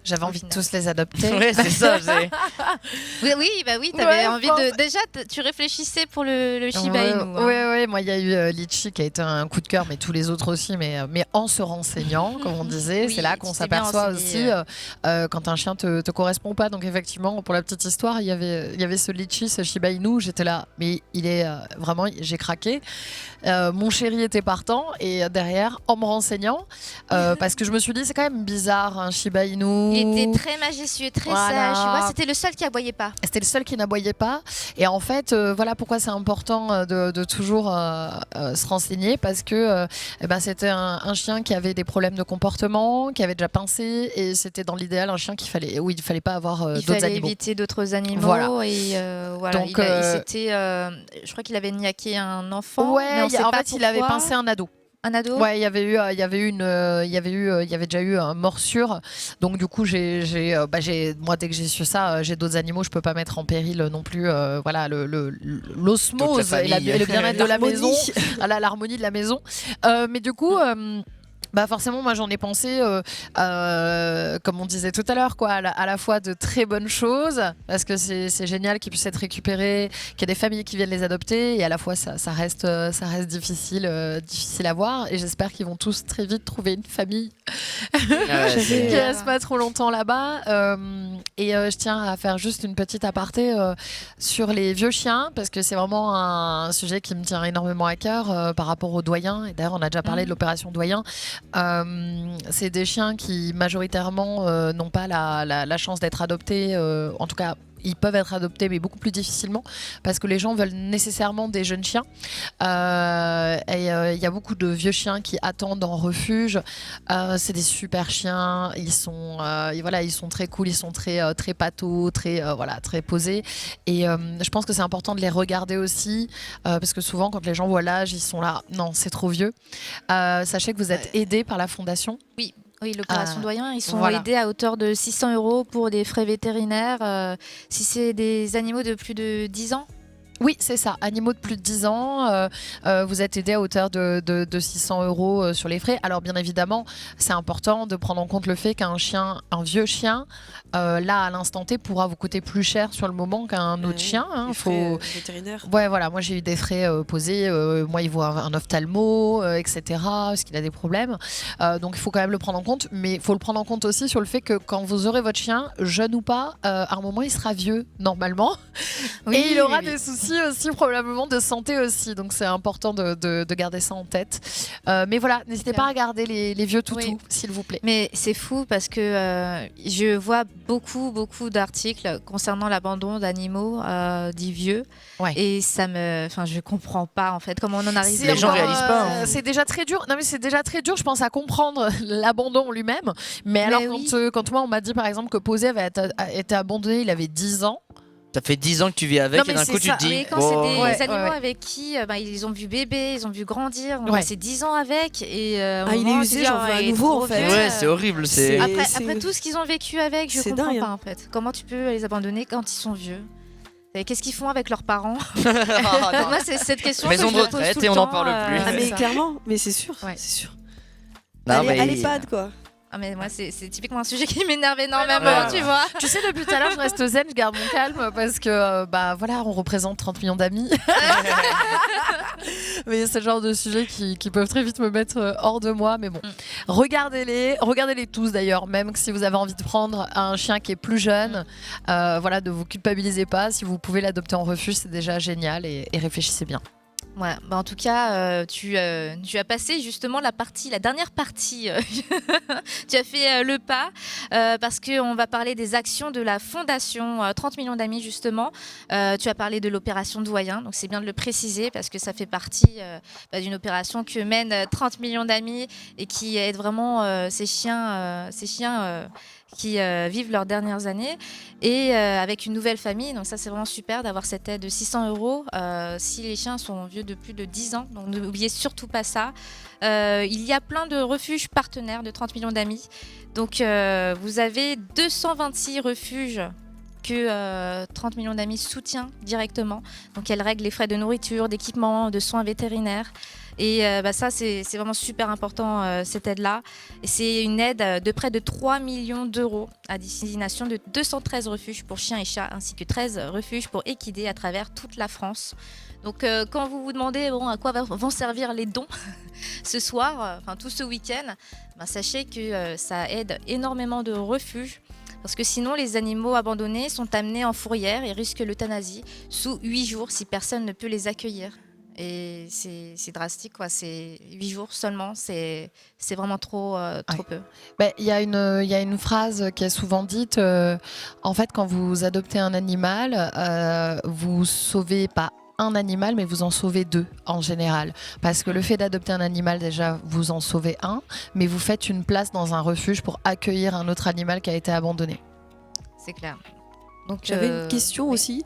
J'avais envie de tous les adopter. Ouais, c'est ça. Oui, t'avais envie de. Déjà, tu réfléchissais pour le Shiba Inu. Oui, moi, il y a eu Litchi qui a été un coup de cœur, mais tous les autres aussi, mais en se renseignant, comme on disait, Oui, c'est là qu'on s'aperçoit aussi quand un chien te correspond pas. Donc, effectivement, pour la petite histoire, il y avait ce Litchi, ce Shiba Inu, j'étais là, mais il est vraiment, j'ai craqué. Mon chéri était partant, et derrière, en me renseignant, parce que je me suis dit, c'est quand même bizarre, un Shiba Inu. Il était très majestueux, très sage. Tu vois, c'était le seul qui aboyait pas. C'était le seul qui n'aboyait pas. Et en fait, voilà pourquoi c'est important de toujours se renseigner, parce que c'était un chien qui avait des problèmes de comportement, qui avait déjà pincé, et c'était dans l'idéal un chien où il ne fallait pas avoir d'autres animaux. Il fallait éviter d'autres animaux. Voilà. Et voilà. Donc, je crois qu'il avait niaqué un enfant. Ouais, en fait, il avait pincé un ado. Un ado? Ouais, il y avait déjà eu une morsure. Donc du coup, moi dès que j'ai su ça, j'ai d'autres animaux, je peux pas mettre en péril non plus. Voilà, l'osmose et le bien-être de la maison, l'harmonie de la maison. Mais du coup. Forcément, moi j'en ai pensé, comme on disait tout à l'heure, quoi, à la fois de très bonnes choses, parce que c'est génial qu'ils puissent être récupérés, qu'il y a des familles qui viennent les adopter, et à la fois ça reste difficile à voir, et j'espère qu'ils vont tous très vite trouver une famille qui reste pas trop longtemps là-bas. Et je tiens à faire juste une petite aparté sur les vieux chiens, parce que c'est vraiment un sujet qui me tient énormément à cœur par rapport aux doyens, et d'ailleurs on a déjà parlé de l'opération doyen. C'est des chiens qui majoritairement n'ont pas la chance d'être adoptés, en tout cas ils peuvent être adoptés mais beaucoup plus difficilement parce que les gens veulent nécessairement des jeunes chiens et il y a beaucoup de vieux chiens qui attendent en refuge. C'est des super chiens, ils sont très cool, ils sont très pâteaux, très posés, et je pense que c'est important de les regarder aussi parce que souvent quand les gens voient l'âge ils sont là, non c'est trop vieux. Sachez que vous êtes aidés par la fondation. Oui, l'opération doyen, ils sont aidés à hauteur de 600 € pour des frais vétérinaires si c'est des animaux de plus de 10 ans. Oui, c'est ça. Animaux de plus de 10 ans, vous êtes aidé à hauteur de 600 € sur les frais. Alors bien évidemment, c'est important de prendre en compte le fait qu'un vieux chien, là à l'instant T, pourra vous coûter plus cher sur le moment qu'un autre chien. Les frais vétérinaires. Ouais, voilà. Moi j'ai eu des frais posés. Moi, il voit un ophtalmo, etc. Parce qu'il a des problèmes. Donc il faut quand même le prendre en compte. Mais il faut le prendre en compte aussi sur le fait que quand vous aurez votre chien, jeune ou pas, à un moment il sera vieux normalement, et il aura des soucis soucis aussi probablement de santé aussi, donc c'est important de garder ça en tête. Mais voilà, n'hésitez pas à regarder les vieux toutous, s'il vous plaît. Mais c'est fou parce que je vois beaucoup d'articles concernant l'abandon d'animaux dits vieux, et je comprends pas en fait comment on en arrive. Les gens réalisent pas. C'est déjà très dur. Non mais c'est déjà très dur, je pense, à comprendre l'abandon lui-même. Mais alors quand moi on m'a dit par exemple que Posé avait été abandonné, il avait 10 ans. Ça fait 10 ans que tu vis avec, et d'un coup tu te dis. Mais quand c'est des animaux avec qui ils ont vu bébé, ils ont vu grandir, on passé 10 ans avec, et il est usé, j'en veux un nouveau en fait. Ouais, c'est horrible. Après tout ce qu'ils ont vécu avec, je comprends pas en fait. Comment tu peux les abandonner quand ils sont vieux? Et qu'est-ce qu'ils font avec leurs parents? Moi, c'est cette question. Maison de retraite et on n'en parle plus. Mais clairement, mais c'est sûr, c'est sûr. À l'EHPAD quoi. Ah mais moi c'est typiquement un sujet qui m'énerve énormément, tu vois. Tu sais, depuis tout à l'heure je reste zen, je garde mon calme parce que on représente 30 millions d'amis. Mais c'est le genre de sujet qui peuvent très vite me mettre hors de moi. Mais bon, regardez-les tous d'ailleurs, même si vous avez envie de prendre un chien qui est plus jeune, ne vous culpabilisez pas. Si vous pouvez l'adopter en refuge, c'est déjà génial, et réfléchissez bien. Ouais, en tout cas, tu as passé justement la dernière partie. Tu as fait le pas parce qu'on va parler des actions de la fondation 30 millions d'amis justement. Tu as parlé de l'opération Doyen, donc c'est bien de le préciser parce que ça fait partie d'une opération que mène 30 millions d'amis et qui aide vraiment ces chiens qui vivent leurs dernières années, et avec une nouvelle famille. Donc ça, c'est vraiment super d'avoir cette aide de 600 € si les chiens sont vieux de plus de 10 ans. Donc n'oubliez surtout pas ça. Il y a plein de refuges partenaires de 30 millions d'amis. Donc vous avez 226 refuges que 30 millions d'amis soutient directement. Donc elle règle les frais de nourriture, d'équipement, de soins vétérinaires. Et ça, c'est vraiment super important, cette aide-là. Et c'est une aide de près de 3 millions d'euros à destination de 213 refuges pour chiens et chats, ainsi que 13 refuges pour équidés à travers toute la France. Donc quand vous vous demandez à quoi vont servir les dons ce soir, tout ce week-end, sachez que ça aide énormément de refuges. Parce que sinon, les animaux abandonnés sont amenés en fourrière et risquent l'euthanasie sous 8 jours si personne ne peut les accueillir. Et c'est drastique, quoi. C'est 8 jours seulement, c'est vraiment trop peu. Il y a une phrase qui est souvent dite, en fait, quand vous adoptez un animal, vous sauvez pas un animal, mais vous en sauvez 2 en général. Parce que le fait d'adopter un animal, déjà, vous en sauvez un, mais vous faites une place dans un refuge pour accueillir un autre animal qui a été abandonné. C'est clair. Donc, j'avais une question aussi.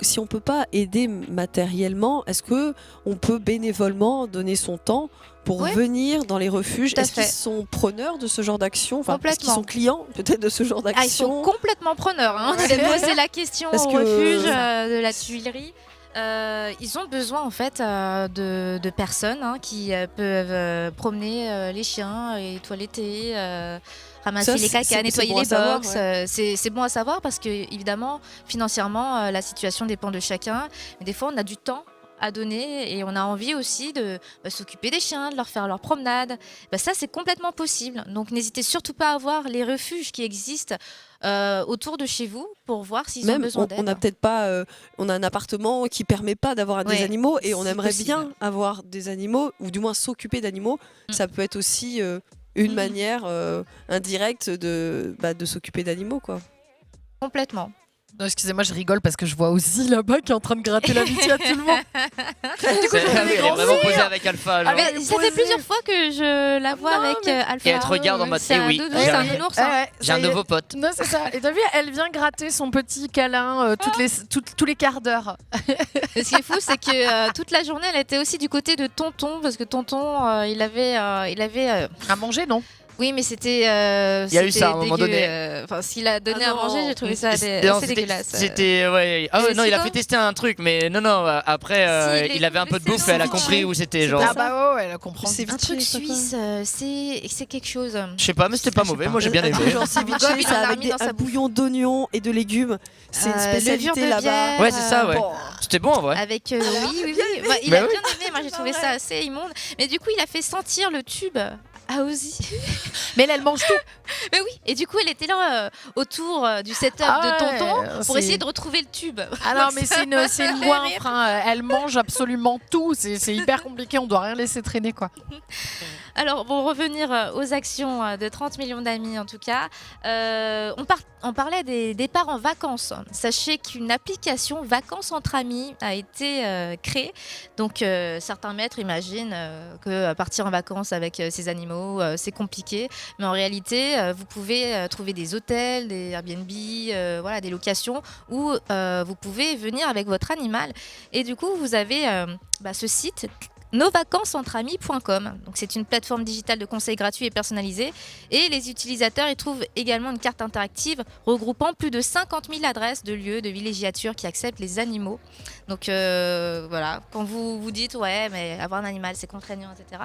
Si on peut pas aider matériellement, est-ce que on peut bénévolement donner son temps pour venir dans les refuges? Est-ce qu'ils sont preneurs de ce genre d'action? Est-ce qu'ils sont clients peut-être de ce genre d'action? Ils sont complètement preneurs. On s'est posé la question au refuge de la Tuilerie. Ils ont besoin en fait de personnes qui peuvent promener les chiens et toiletter, ramasser les cacas, nettoyer les box. C'est bon à savoir parce que évidemment financièrement la situation dépend de chacun, mais des fois on a du temps à donner et on a envie aussi de s'occuper des chiens, de leur faire leur promenade. Ça c'est complètement possible, donc n'hésitez surtout pas à voir les refuges qui existent autour de chez vous pour voir s'ils ont besoin d'aide. On a peut-être pas, on a un appartement qui permet pas d'avoir des animaux et on aimerait bien avoir des animaux ou du moins s'occuper d'animaux. Ça peut être aussi une manière indirecte de s'occuper d'animaux, quoi. Complètement. Non, excusez-moi, je rigole parce que je vois aussi là-bas qui est en train de gratter l'amitié à tout le monde. Du coup, elle est vraiment posée avec Alpha. Ça fait plusieurs fois que je la vois avec Alpha. Et elle te regarde en mode oui, c'est un nounours. J'ai un nouveau pote. Non, c'est ça. Et t'as vu, elle vient gratter son petit câlin tous les quarts d'heure. Ce qui est fou, c'est que toute la journée, elle était aussi du côté de Tonton parce que Tonton, il avait à manger, non? Oui, mais c'était. Il y a eu ça à un moment donné. Ce qu'il a donné à manger, j'ai trouvé ça assez dégueulasse. C'était. Non, il a fait tester un truc, mais non. Après, il avait un peu de bouffe et elle a compris où c'était. Genre. Elle a compris. C'est un truc suisse, c'est quelque chose. Je sais pas, mais c'était pas mauvais. Moi, j'ai bien aimé. Genre ceviche, c'est avec un bouillon d'oignons et de légumes. C'est une spécialité là-bas. Ouais, c'est ça, ouais. C'était bon en vrai. Avec. Oui. Il a bien aimé. Moi, j'ai trouvé ça assez immonde. Mais du coup, il a fait sentir le tube Ah aussi. Mais elle mange tout. Mais oui, et du coup elle était là autour du setup de tonton pour essayer de retrouver le tube. Ah non, mais c'est une goinfre, hein. Elle mange absolument tout, c'est hyper compliqué, on doit rien laisser traîner quoi. Alors pour revenir aux actions de 30 millions d'amis en tout cas, on parlait des départs en vacances. Sachez qu'une application vacances entre amis a été créée. Donc certains maîtres imaginent que partir en vacances avec ses animaux c'est compliqué, mais en réalité vous pouvez trouver des hôtels, des Airbnb, voilà, des locations où vous pouvez venir avec votre animal. Et du coup vous avez ce site nosvacancesentre-amis.com. Donc c'est une plateforme digitale de conseils gratuits et personnalisés et les utilisateurs y trouvent également une carte interactive regroupant plus de 50 000 adresses de lieux de villégiature qui acceptent les animaux. Donc voilà, quand vous vous dites ouais mais avoir un animal c'est contraignant, etc.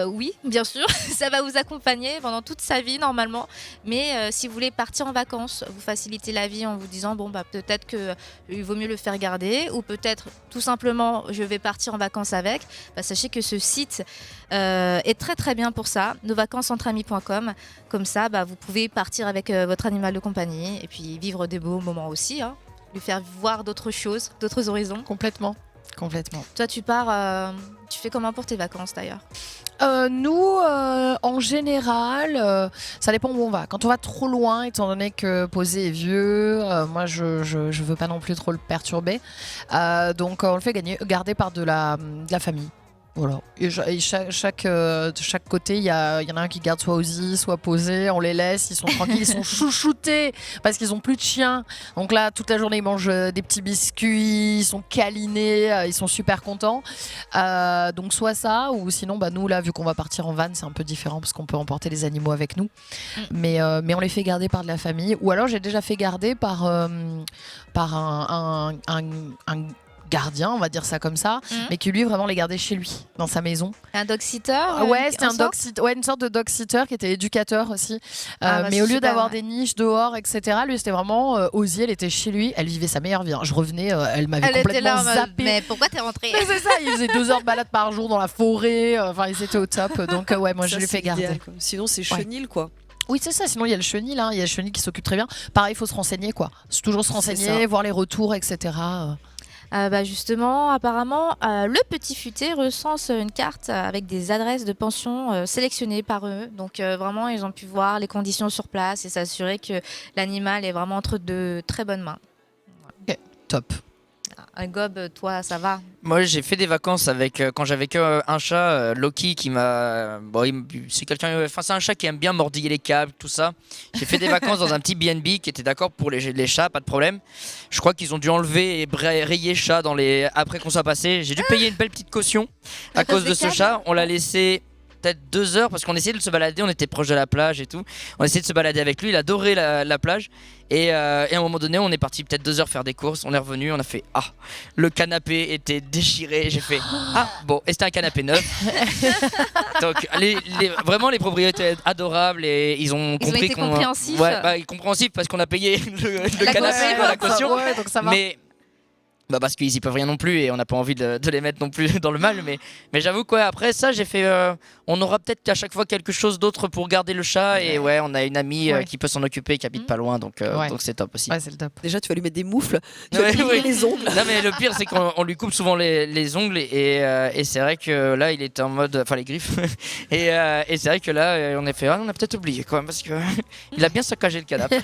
Oui, bien sûr, ça va vous accompagner pendant toute sa vie normalement, mais si vous voulez partir en vacances, vous facilitez la vie en vous disant bon peut-être qu'il vaut mieux le faire garder, ou peut-être tout simplement je vais partir en vacances avec. Sachez que ce site est très très bien pour ça, nosvacancesentre-amis.com. Comme ça, vous pouvez partir avec votre animal de compagnie et puis vivre des beaux moments aussi, hein. Lui faire voir d'autres choses, d'autres horizons. Complètement. Toi, tu pars, tu fais comment pour tes vacances d'ailleurs ? Nous, en général, ça dépend où on va. Quand on va trop loin, étant donné que Posé est vieux, moi je veux pas non plus trop le perturber. Donc on le fait garder par de la famille. Voilà. Et chaque côté, il y en a un qui garde soit Ozzy, soit Posé. On les laisse, ils sont tranquilles, ils sont chouchoutés parce qu'ils ont plus de chiens. Donc là, toute la journée, ils mangent des petits biscuits, ils sont câlinés, ils sont super contents. Donc soit ça, ou sinon, nous là, vu qu'on va partir en van, c'est un peu différent parce qu'on peut emporter les animaux avec nous. Mais on les fait garder par de la famille. Ou alors, j'ai déjà fait garder par un gardien, on va dire ça comme ça, mais qui lui vraiment les gardait chez lui, dans sa maison. Un dog-sitter Ouais, c'était une sorte de dog-sitter qui était éducateur aussi. Mais au lieu d'avoir des niches dehors, etc., lui c'était vraiment Ozzy, elle était chez lui, elle vivait sa meilleure vie. Je revenais, elle m'avait complètement zappé. Mais pourquoi t'es rentrée ? C'est ça, il faisait 2 heures de balade par jour dans la forêt, ils étaient au top. Donc ouais, moi je l'ai fait garder. Sinon c'est chenil quoi. Oui, c'est ça. Sinon, il y a le chenil. Il y a le chenil qui s'occupe très bien. Pareil, il faut se renseigner, quoi. Toujours se renseigner, voir les retours, etc. Justement, apparemment, le Petit Futé recense une carte avec des adresses de pension sélectionnées par eux. Donc vraiment, ils ont pu voir les conditions sur place et s'assurer que l'animal est vraiment entre de très bonnes mains. Ok, top. Un gobe, toi, ça va ? Moi, j'ai fait des vacances avec quand j'avais qu'un chat, Loki, qui m'a. C'est c'est un chat qui aime bien mordiller les câbles, tout ça. J'ai fait des vacances dans un petit B&B qui était d'accord pour les chats, pas de problème. Je crois qu'ils ont dû enlever et rayer chat après qu'on soit passé. J'ai dû payer une belle petite caution à cause de ce chat. On l'a laissé peut-être 2 heures parce qu'on essayait de se balader, on était proche de la plage et tout. On essayait de se balader avec lui, il adorait la plage. Et à un moment donné, on est parti peut-être 2 heures faire des courses. On est revenu, on a fait le canapé était déchiré. J'ai fait bon, et c'était un canapé neuf. Donc vraiment les propriétaires adorables et ils ont compris été compréhensifs. Ouais, compréhensifs parce qu'on a payé le canapé dans la caution. Ouais, donc ça va. Mais parce qu'ils y peuvent rien non plus et on n'a pas envie de les mettre non plus dans le mal, mais j'avoue quoi, après ça j'ai fait on aura peut-être à chaque fois quelque chose d'autre pour garder le chat et on a une amie qui peut s'en occuper, qui habite pas loin, donc c'est top aussi. Ouais, c'est le top. Déjà tu vas lui mettre des moufles, tu vas lui les ongles. Non mais le pire c'est qu'on lui coupe souvent les ongles et c'est vrai que là il était en mode, enfin les griffes et c'est vrai que là on a fait on a peut-être oublié quand même parce que il a bien saccagé le canapé.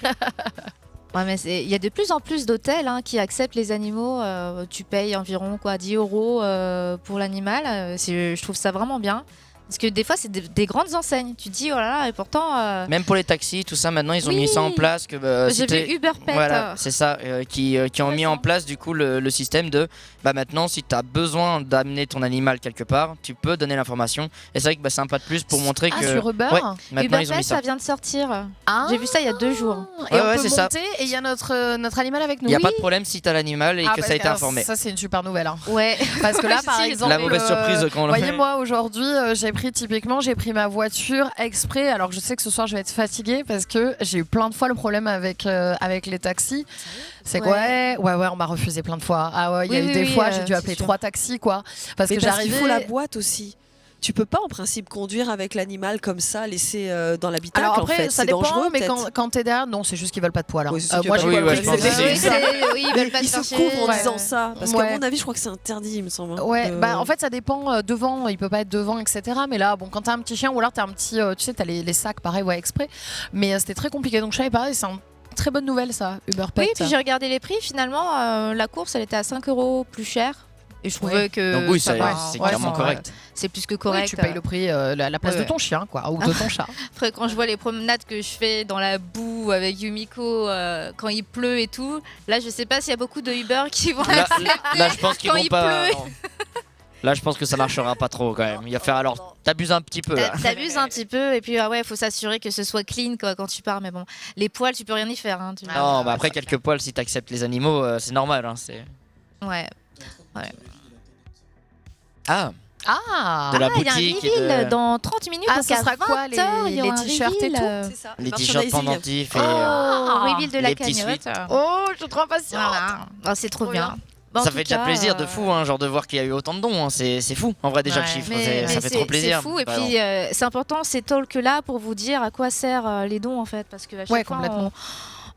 Ouais, mais il y a de plus en plus d'hôtels qui acceptent les animaux. Tu payes environ 10 € pour l'animal. Je trouve ça vraiment bien. Parce que des fois, c'est des grandes enseignes. Tu te dis, oh là là, et pourtant... Même pour les taxis, tout ça, maintenant, ils ont mis ça en place. J'ai vu Uber Pet. Voilà, c'est ça, qui ont mis en place du coup le système de... maintenant, si tu as besoin d'amener ton animal quelque part, tu peux donner l'information. Et c'est vrai que c'est un pas de plus pour montrer que... sur Uber maintenant, Uber ils ont mis Pet, ça vient de sortir. J'ai vu ça il y a 2 jours. Et on peut monter et il y a notre animal avec nous. Il n'y a pas de problème si tu as l'animal et que ça a été informé. Ça, c'est une super nouvelle. Ouais. Parce que là, par exemple... La mauvaise surprise quand on l'a fait. Voyez, moi, aujourd'hui, j'ai pris ma voiture exprès, alors que je sais que ce soir je vais être fatiguée parce que j'ai eu plein de fois le problème avec les taxis. C'est ouais, on m'a refusé plein de fois. Il y a eu des fois, j'ai dû appeler 3 taxis quoi. Parce que j'arrivais. Il faut la boîte aussi. tu peux pas en principe conduire avec l'animal comme ça, laissé dans l'habitacle. Alors en après, fait. ça C'est dépend, dangereux, mais peut-être. quand t'es derrière, non, c'est juste qu'ils veulent pas de poils. Oui, c'est sûr qu'ils Moi, veulent j'ai pas de pas poils. le ouais, je pense que c'est- ils veulent pas Ils se se faire couvrent en chier. disant ça. Parce Ouais. qu'à mon avis, je crois que c'est interdit, il me semble. Ouais, bah en fait ça dépend devant, il peut pas être devant, etc. Mais là, bon, quand t'as un petit chien ou alors t'as un petit, tu sais, t'as les sacs, pareil, ouais, exprès. Mais c'était très compliqué. Donc je savais pareil, c'est une très bonne nouvelle ça, Uber Pet. Oui, puis j'ai regardé les prix. Finalement, la course, elle était à 5 € plus cher. Et je trouvais que Donc oui, ça va, c'est ouais, clairement correct. c'est plus que Oui, correct. tu payes le prix, la place Ouais. de ton chien, quoi, ou de ton chat. Après, quand je vois les promenades que je fais dans la boue avec Yumiko, quand il pleut et tout, là, je sais pas s'il y a beaucoup de Uber qui vont Là, accepter là, je pense qu'ils quand vont il pas. pleut. non. Là, je pense que ça marchera pas trop quand même. Il va faire alors, t'abuses un petit peu là. T'abuses un petit peu et puis il faut s'assurer que ce soit clean quoi, quand tu pars. Mais bon, les poils, tu peux rien y faire. Hein, Non, bah après quelques poils, si t'acceptes les animaux, c'est normal. Hein, Ouais. Ah, Ah de la Il y a un boutique. reveal dans 30 minutes. Ah, donc ça à sera quoi, 20 heures, il y les aura un t-shirts et reveal, tout C'est ça. Les Merchandising. t-shirts pendentifs et. reveal de la les petits cagnotte. Oh, je suis trop impatiente. Voilà. Oh, c'est trop Trop bien. Bon, en Ça tout fait déjà cas, plaisir de fou, hein, genre de voir qu'il y a eu autant de dons. Hein, c'est fou, en vrai déjà Ouais. le chiffre, Mais ça fait trop plaisir. C'est fou et Vraiment. puis c'est important ces talks là pour vous dire à quoi servent les dons en fait parce que à chaque Ouais, fois complètement.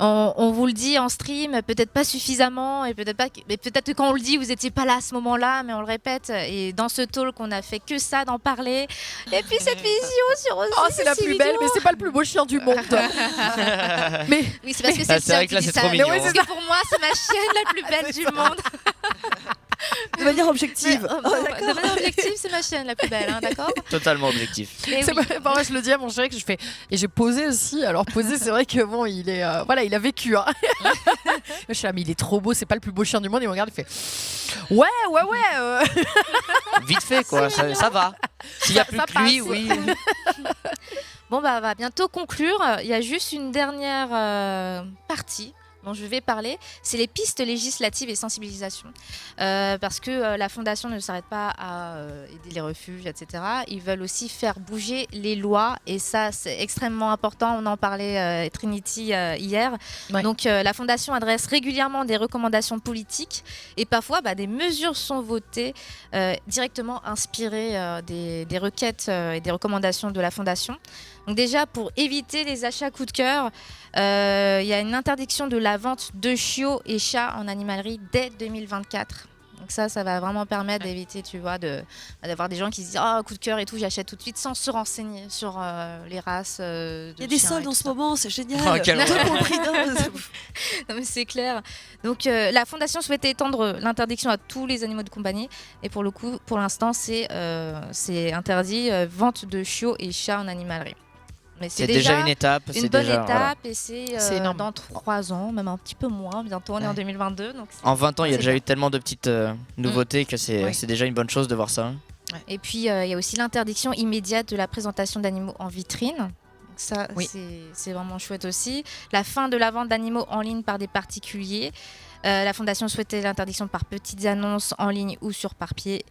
on vous le dit en stream, peut-être pas suffisamment et peut-être pas, mais peut-être que quand on le dit vous étiez pas là à ce moment-là, mais on le répète et dans ce talk on a fait que ça d'en parler et puis cette vision sur Ozzy, Oh, c'est la plus belle, mais c'est pas le plus beau chien du monde. mais oui c'est parce que Ah, c'est c'est vrai que là, c'est trop mignon, parce hein. que pour moi c'est ma chienne la plus belle du monde. De manière objective. De manière objective c'est ma chienne la plus belle, hein, d'accord. Totalement objectif. Et c'est oui. pas moi, je le dis à mon chéri que je fais. Et j'ai posé aussi. Alors posé, c'est vrai que bon, il est, voilà, il a vécu. Hein. Je suis là, mais il est trop beau, c'est pas le plus beau chien du monde. Il me regarde, il fait. Ouais. Vite fait quoi, ça va. S'il y a plus ça que lui, passe. oui. Bon, bah, on va bientôt conclure. Il y a juste une dernière partie dont je vais parler. C'est les pistes législatives et sensibilisation. Parce que la Fondation ne s'arrête pas à aider les refuges, etc. Ils veulent aussi faire bouger les lois. Et ça, c'est extrêmement important. On en parlait Trinity hier. Ouais. Donc, la Fondation adresse régulièrement des recommandations politiques. Et parfois, des mesures sont votées directement inspirées des requêtes et des recommandations de la Fondation. Donc déjà, pour éviter les achats coup de cœur, il y a une interdiction de la vente de chiots et chats en animalerie dès 2024. Donc ça va vraiment permettre d'éviter, tu vois, d'avoir des gens qui se disent « Oh, coup de cœur et tout, j'achète tout de suite » sans se renseigner sur les races de Il y a des chiens soldes et en tout ce ça. moment, c'est génial. Oh, quelle Tout horreur. pour le prix d'un. Non, mais c'est clair. Donc la Fondation souhaitait étendre l'interdiction à tous les animaux de compagnie. Et pour le coup, pour l'instant, c'est interdit, vente de chiots et chats en animalerie. Mais C'est déjà une étape. une c'est bonne déjà, étape voilà. et c'est C'est énorme. dans 3 ans, même un petit peu moins. Bientôt, on est en Ouais. 2022. Donc En 20 ans, il y a c'est déjà bien. eu tellement de petites nouveautés que c'est Oui. c'est déjà une bonne chose de voir ça. hein. Et puis, il y a aussi l'interdiction immédiate de la présentation d'animaux en vitrine. Donc ça, Oui. c'est vraiment chouette aussi. La fin de la vente d'animaux en ligne par des particuliers. La Fondation souhaitait l'interdiction par petites annonces en ligne ou sur papier.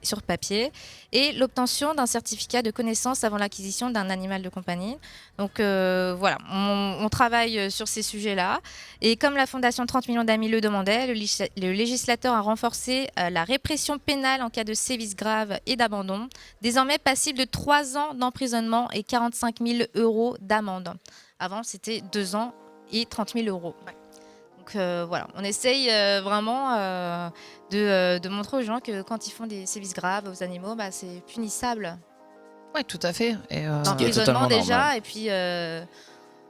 Et l'obtention d'un certificat de connaissance avant l'acquisition d'un animal de compagnie. Donc voilà, on travaille sur ces sujets-là. Et comme la Fondation 30 millions d'amis le demandait, le législateur a renforcé la répression pénale en cas de sévices graves et d'abandon, désormais passible de 3 ans d'emprisonnement et 45 000 € d'amende. Avant, c'était 2 ans et 30 000 €. Donc voilà, on essaye vraiment de montrer aux gens que quand ils font des sévices graves aux animaux, c'est punissable. Ouais, tout à fait. Et D'emprisonnement totalement déjà, normal. et puis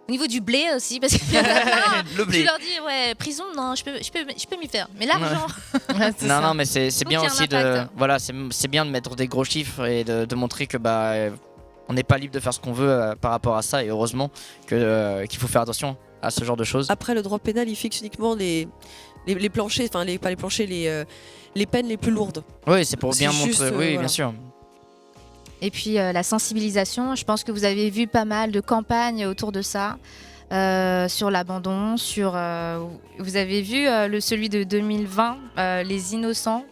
au niveau du blé aussi, parce que Le blé. tu leur dis ouais prison, non, je peux m'y faire, mais l'argent, ouais, c'est Non, ça. non, mais c'est bien qu'il y ait un aussi de. impact. Voilà, c'est bien de mettre des gros chiffres et de montrer que on n'est pas libre de faire ce qu'on veut par rapport à ça. Et heureusement qu'il faut faire attention à ce genre de choses. Après, le droit pénal, il fixe uniquement les planchers, enfin pas les planchers, les peines les plus lourdes. Oui, c'est pour c'est bien juste, montrer. Oui, voilà. bien sûr. Et puis la sensibilisation, je pense que vous avez vu pas mal de campagnes autour de ça, sur l'abandon, vous avez vu celui de 2020, Les Innocents.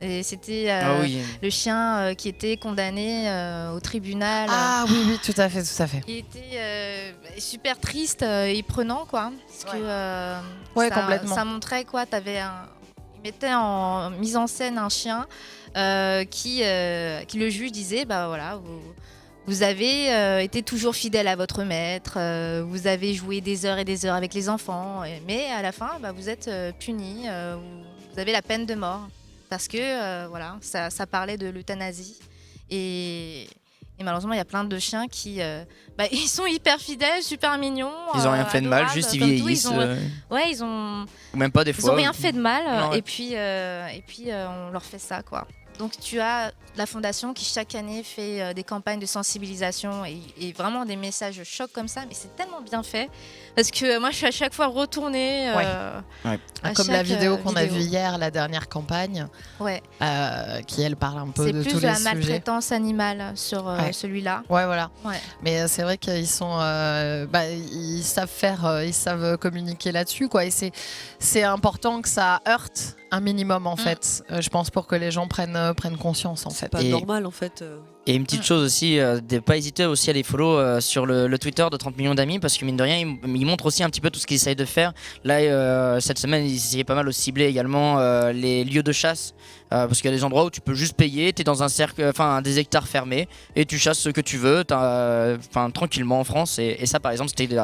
Et c'était Ah oui. le chien qui était condamné au tribunal. Ah oui, tout à fait. Il était super triste et prenant, quoi. Parce que Ouais, ça, complètement. ça montrait, quoi, t'avais mettait en mise en scène un chien qui le juge disait bah voilà vous avez été toujours fidèle à votre maître, vous avez joué des heures et des heures avec les enfants, mais à la fin bah, vous êtes puni, vous avez la peine de mort parce que voilà ça parlait de l'euthanasie et malheureusement, il y a plein de chiens qui ils sont hyper fidèles, super mignons. Ils n'ont rien fait de mal, juste ils vieillissent. Ils ont ou même pas des fois. Ils n'ont rien fait de mal, Non, ouais. et puis on leur fait ça, quoi. Donc tu as la fondation qui chaque année fait des campagnes de sensibilisation et vraiment des messages chocs comme ça, mais c'est tellement bien fait parce que moi je suis à chaque fois retournée comme la vidéo qu'on a vue hier, la dernière campagne, qui elle parle un peu de tous les sujets. C'est plus la maltraitance animale sur celui-là. Ouais, voilà. Ouais. Mais c'est vrai qu'ils sont, ils savent communiquer là-dessus, quoi. Et c'est important que ça heurte un minimum en fait, je pense, pour que les gens prennent conscience en fait. C'est pas normal en fait. Et une petite chose aussi, de pas hésiter aussi à les follow sur le Twitter de 30 millions d'amis, parce que mine de rien, ils montrent aussi un petit peu tout ce qu'ils essayent de faire. Là, cette semaine, ils essayaient pas mal de cibler également les lieux de chasse, parce qu'il y a des endroits où tu peux juste payer, tu es dans un cercle, des hectares fermés, et tu chasses ce que tu veux, tranquillement en France. Et ça, par exemple, c'était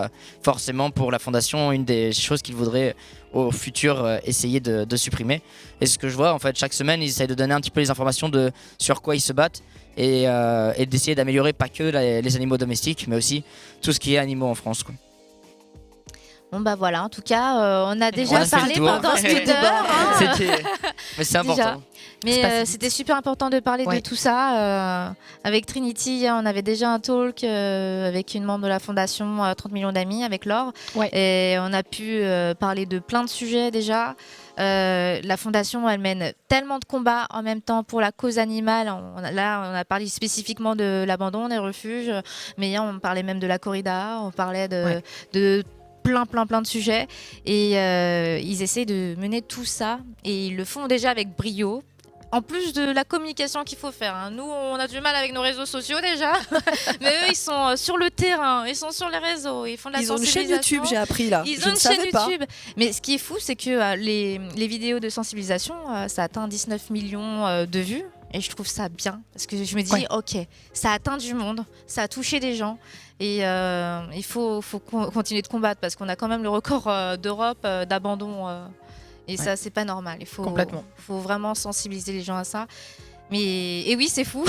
forcément pour la fondation une des choses qu'ils voudraient au futur essayer de supprimer. Et ce que je vois, en fait, chaque semaine, ils essayent de donner un petit peu les informations sur quoi ils se battent. Et d'essayer d'améliorer pas que les animaux domestiques, mais aussi tout ce qui est animaux en France, quoi. Bon bah voilà, en tout cas, on a déjà parlé pendant cette heure. Mais c'est important. Mais c'était super important de parler de tout ça. Avec Trinity, on avait déjà un talk avec une membre de la fondation 30 millions d'amis, avec Laure. Et on a pu parler de plein de sujets déjà. La fondation, elle mène tellement de combats en même temps pour la cause animale. On a parlé spécifiquement de l'abandon des refuges, mais on parlait même de la corrida, on parlait de plein de sujets. Et ils essaient de mener tout ça, et ils le font déjà avec brio. En plus de la communication qu'il faut faire, hein. Nous, on a du mal avec nos réseaux sociaux déjà, mais eux, ils sont sur le terrain, ils sont sur les réseaux, ils font de la sensibilisation. Ils ont une chaîne YouTube, j'ai appris là. Ils ont une chaîne YouTube. Mais ce qui est fou, c'est que les vidéos de sensibilisation, ça atteint 19 millions de vues. Et je trouve ça bien, parce que je me dis, ok, ça a atteint du monde, ça a touché des gens, et il faut continuer de combattre, parce qu'on a quand même le record d'Europe d'abandon. Et ça, c'est pas normal. Il faut vraiment sensibiliser les gens à ça. Et oui, c'est fou.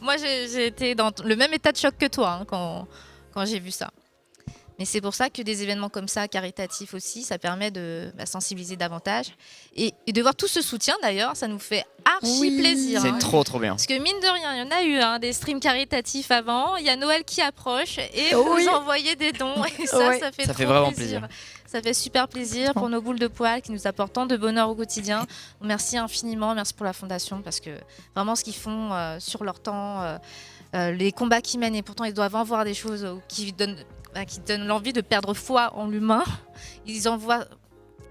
Moi, j'ai été dans le même état de choc que toi quand j'ai vu ça. Mais c'est pour ça que des événements comme ça, caritatifs aussi, ça permet de sensibiliser davantage. Et de voir tout ce soutien, d'ailleurs, ça nous fait archi plaisir. C'est trop bien. Parce que mine de rien, il y en a eu des streams caritatifs avant. Il y a Noël qui approche et vous envoyez des dons. Et ça fait vraiment plaisir. Ça fait super plaisir pour nos boules de poils qui nous apportent tant de bonheur au quotidien. Merci infiniment, merci pour la fondation, parce que vraiment ce qu'ils font sur leur temps, les combats qu'ils mènent, et pourtant ils doivent en voir des choses qui donnent l'envie de perdre foi en l'humain. Ils envoient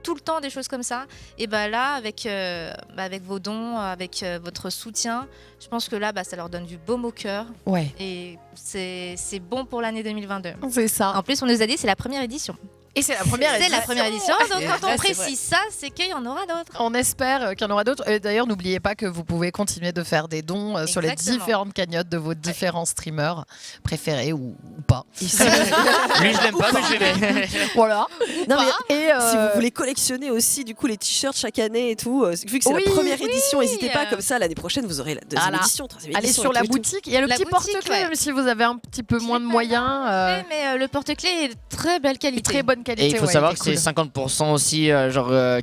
tout le temps des choses comme ça. Et là, avec vos dons, avec votre soutien, je pense que là, ça leur donne du baume au cœur. Ouais. Et c'est bon pour l'année 2022. C'est ça. En plus, on nous a dit que c'est la première édition. Et c'est la première édition. C'est la première édition, donc quand on précise ça, c'est qu'il y en aura d'autres. On espère qu'il y en aura d'autres. Et d'ailleurs, n'oubliez pas que vous pouvez continuer de faire des dons sur les différentes cagnottes de vos différents streamers préférés ou pas. Lui, je l'aime pas, mais je l'aime. Voilà. Non, mais, si vous voulez collectionner aussi du coup les t-shirts chaque année et tout, vu que c'est la première édition, n'hésitez pas, comme ça l'année prochaine vous aurez la deuxième édition, troisième Allez édition. sur la boutique, il y a le petit porte-clés, même si vous avez un petit peu moins de moyens. Mais le porte-clés est très belle qualité. Très bonne qualité. Et il faut savoir que c'est 50% aussi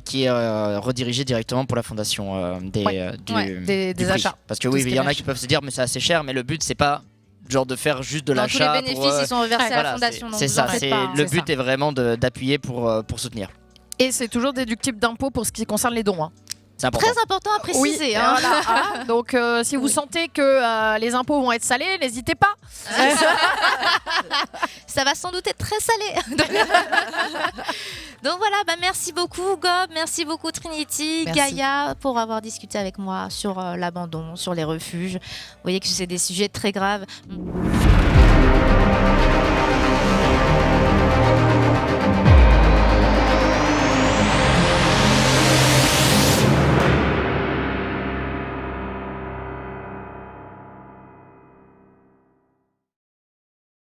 qui est redirigé directement pour la fondation des achats. Parce que il y en a qui peuvent se dire mais c'est assez cher, mais le but c'est pas de faire juste de l'achat. Tous les bénéfices ils sont reversés à la fondation. C'est ça, le but est vraiment d'appuyer pour soutenir. Et c'est toujours déductible d'impôts pour ce qui concerne les dons. C'est important. Très important à préciser. Oui, voilà, donc si vous sentez que les impôts vont être salés, n'hésitez pas. Ça va sans doute être très salé. Donc voilà, merci beaucoup Gob, merci beaucoup Trinity, Gaïa pour avoir discuté avec moi sur l'abandon, sur les refuges. Vous voyez que c'est des sujets très graves.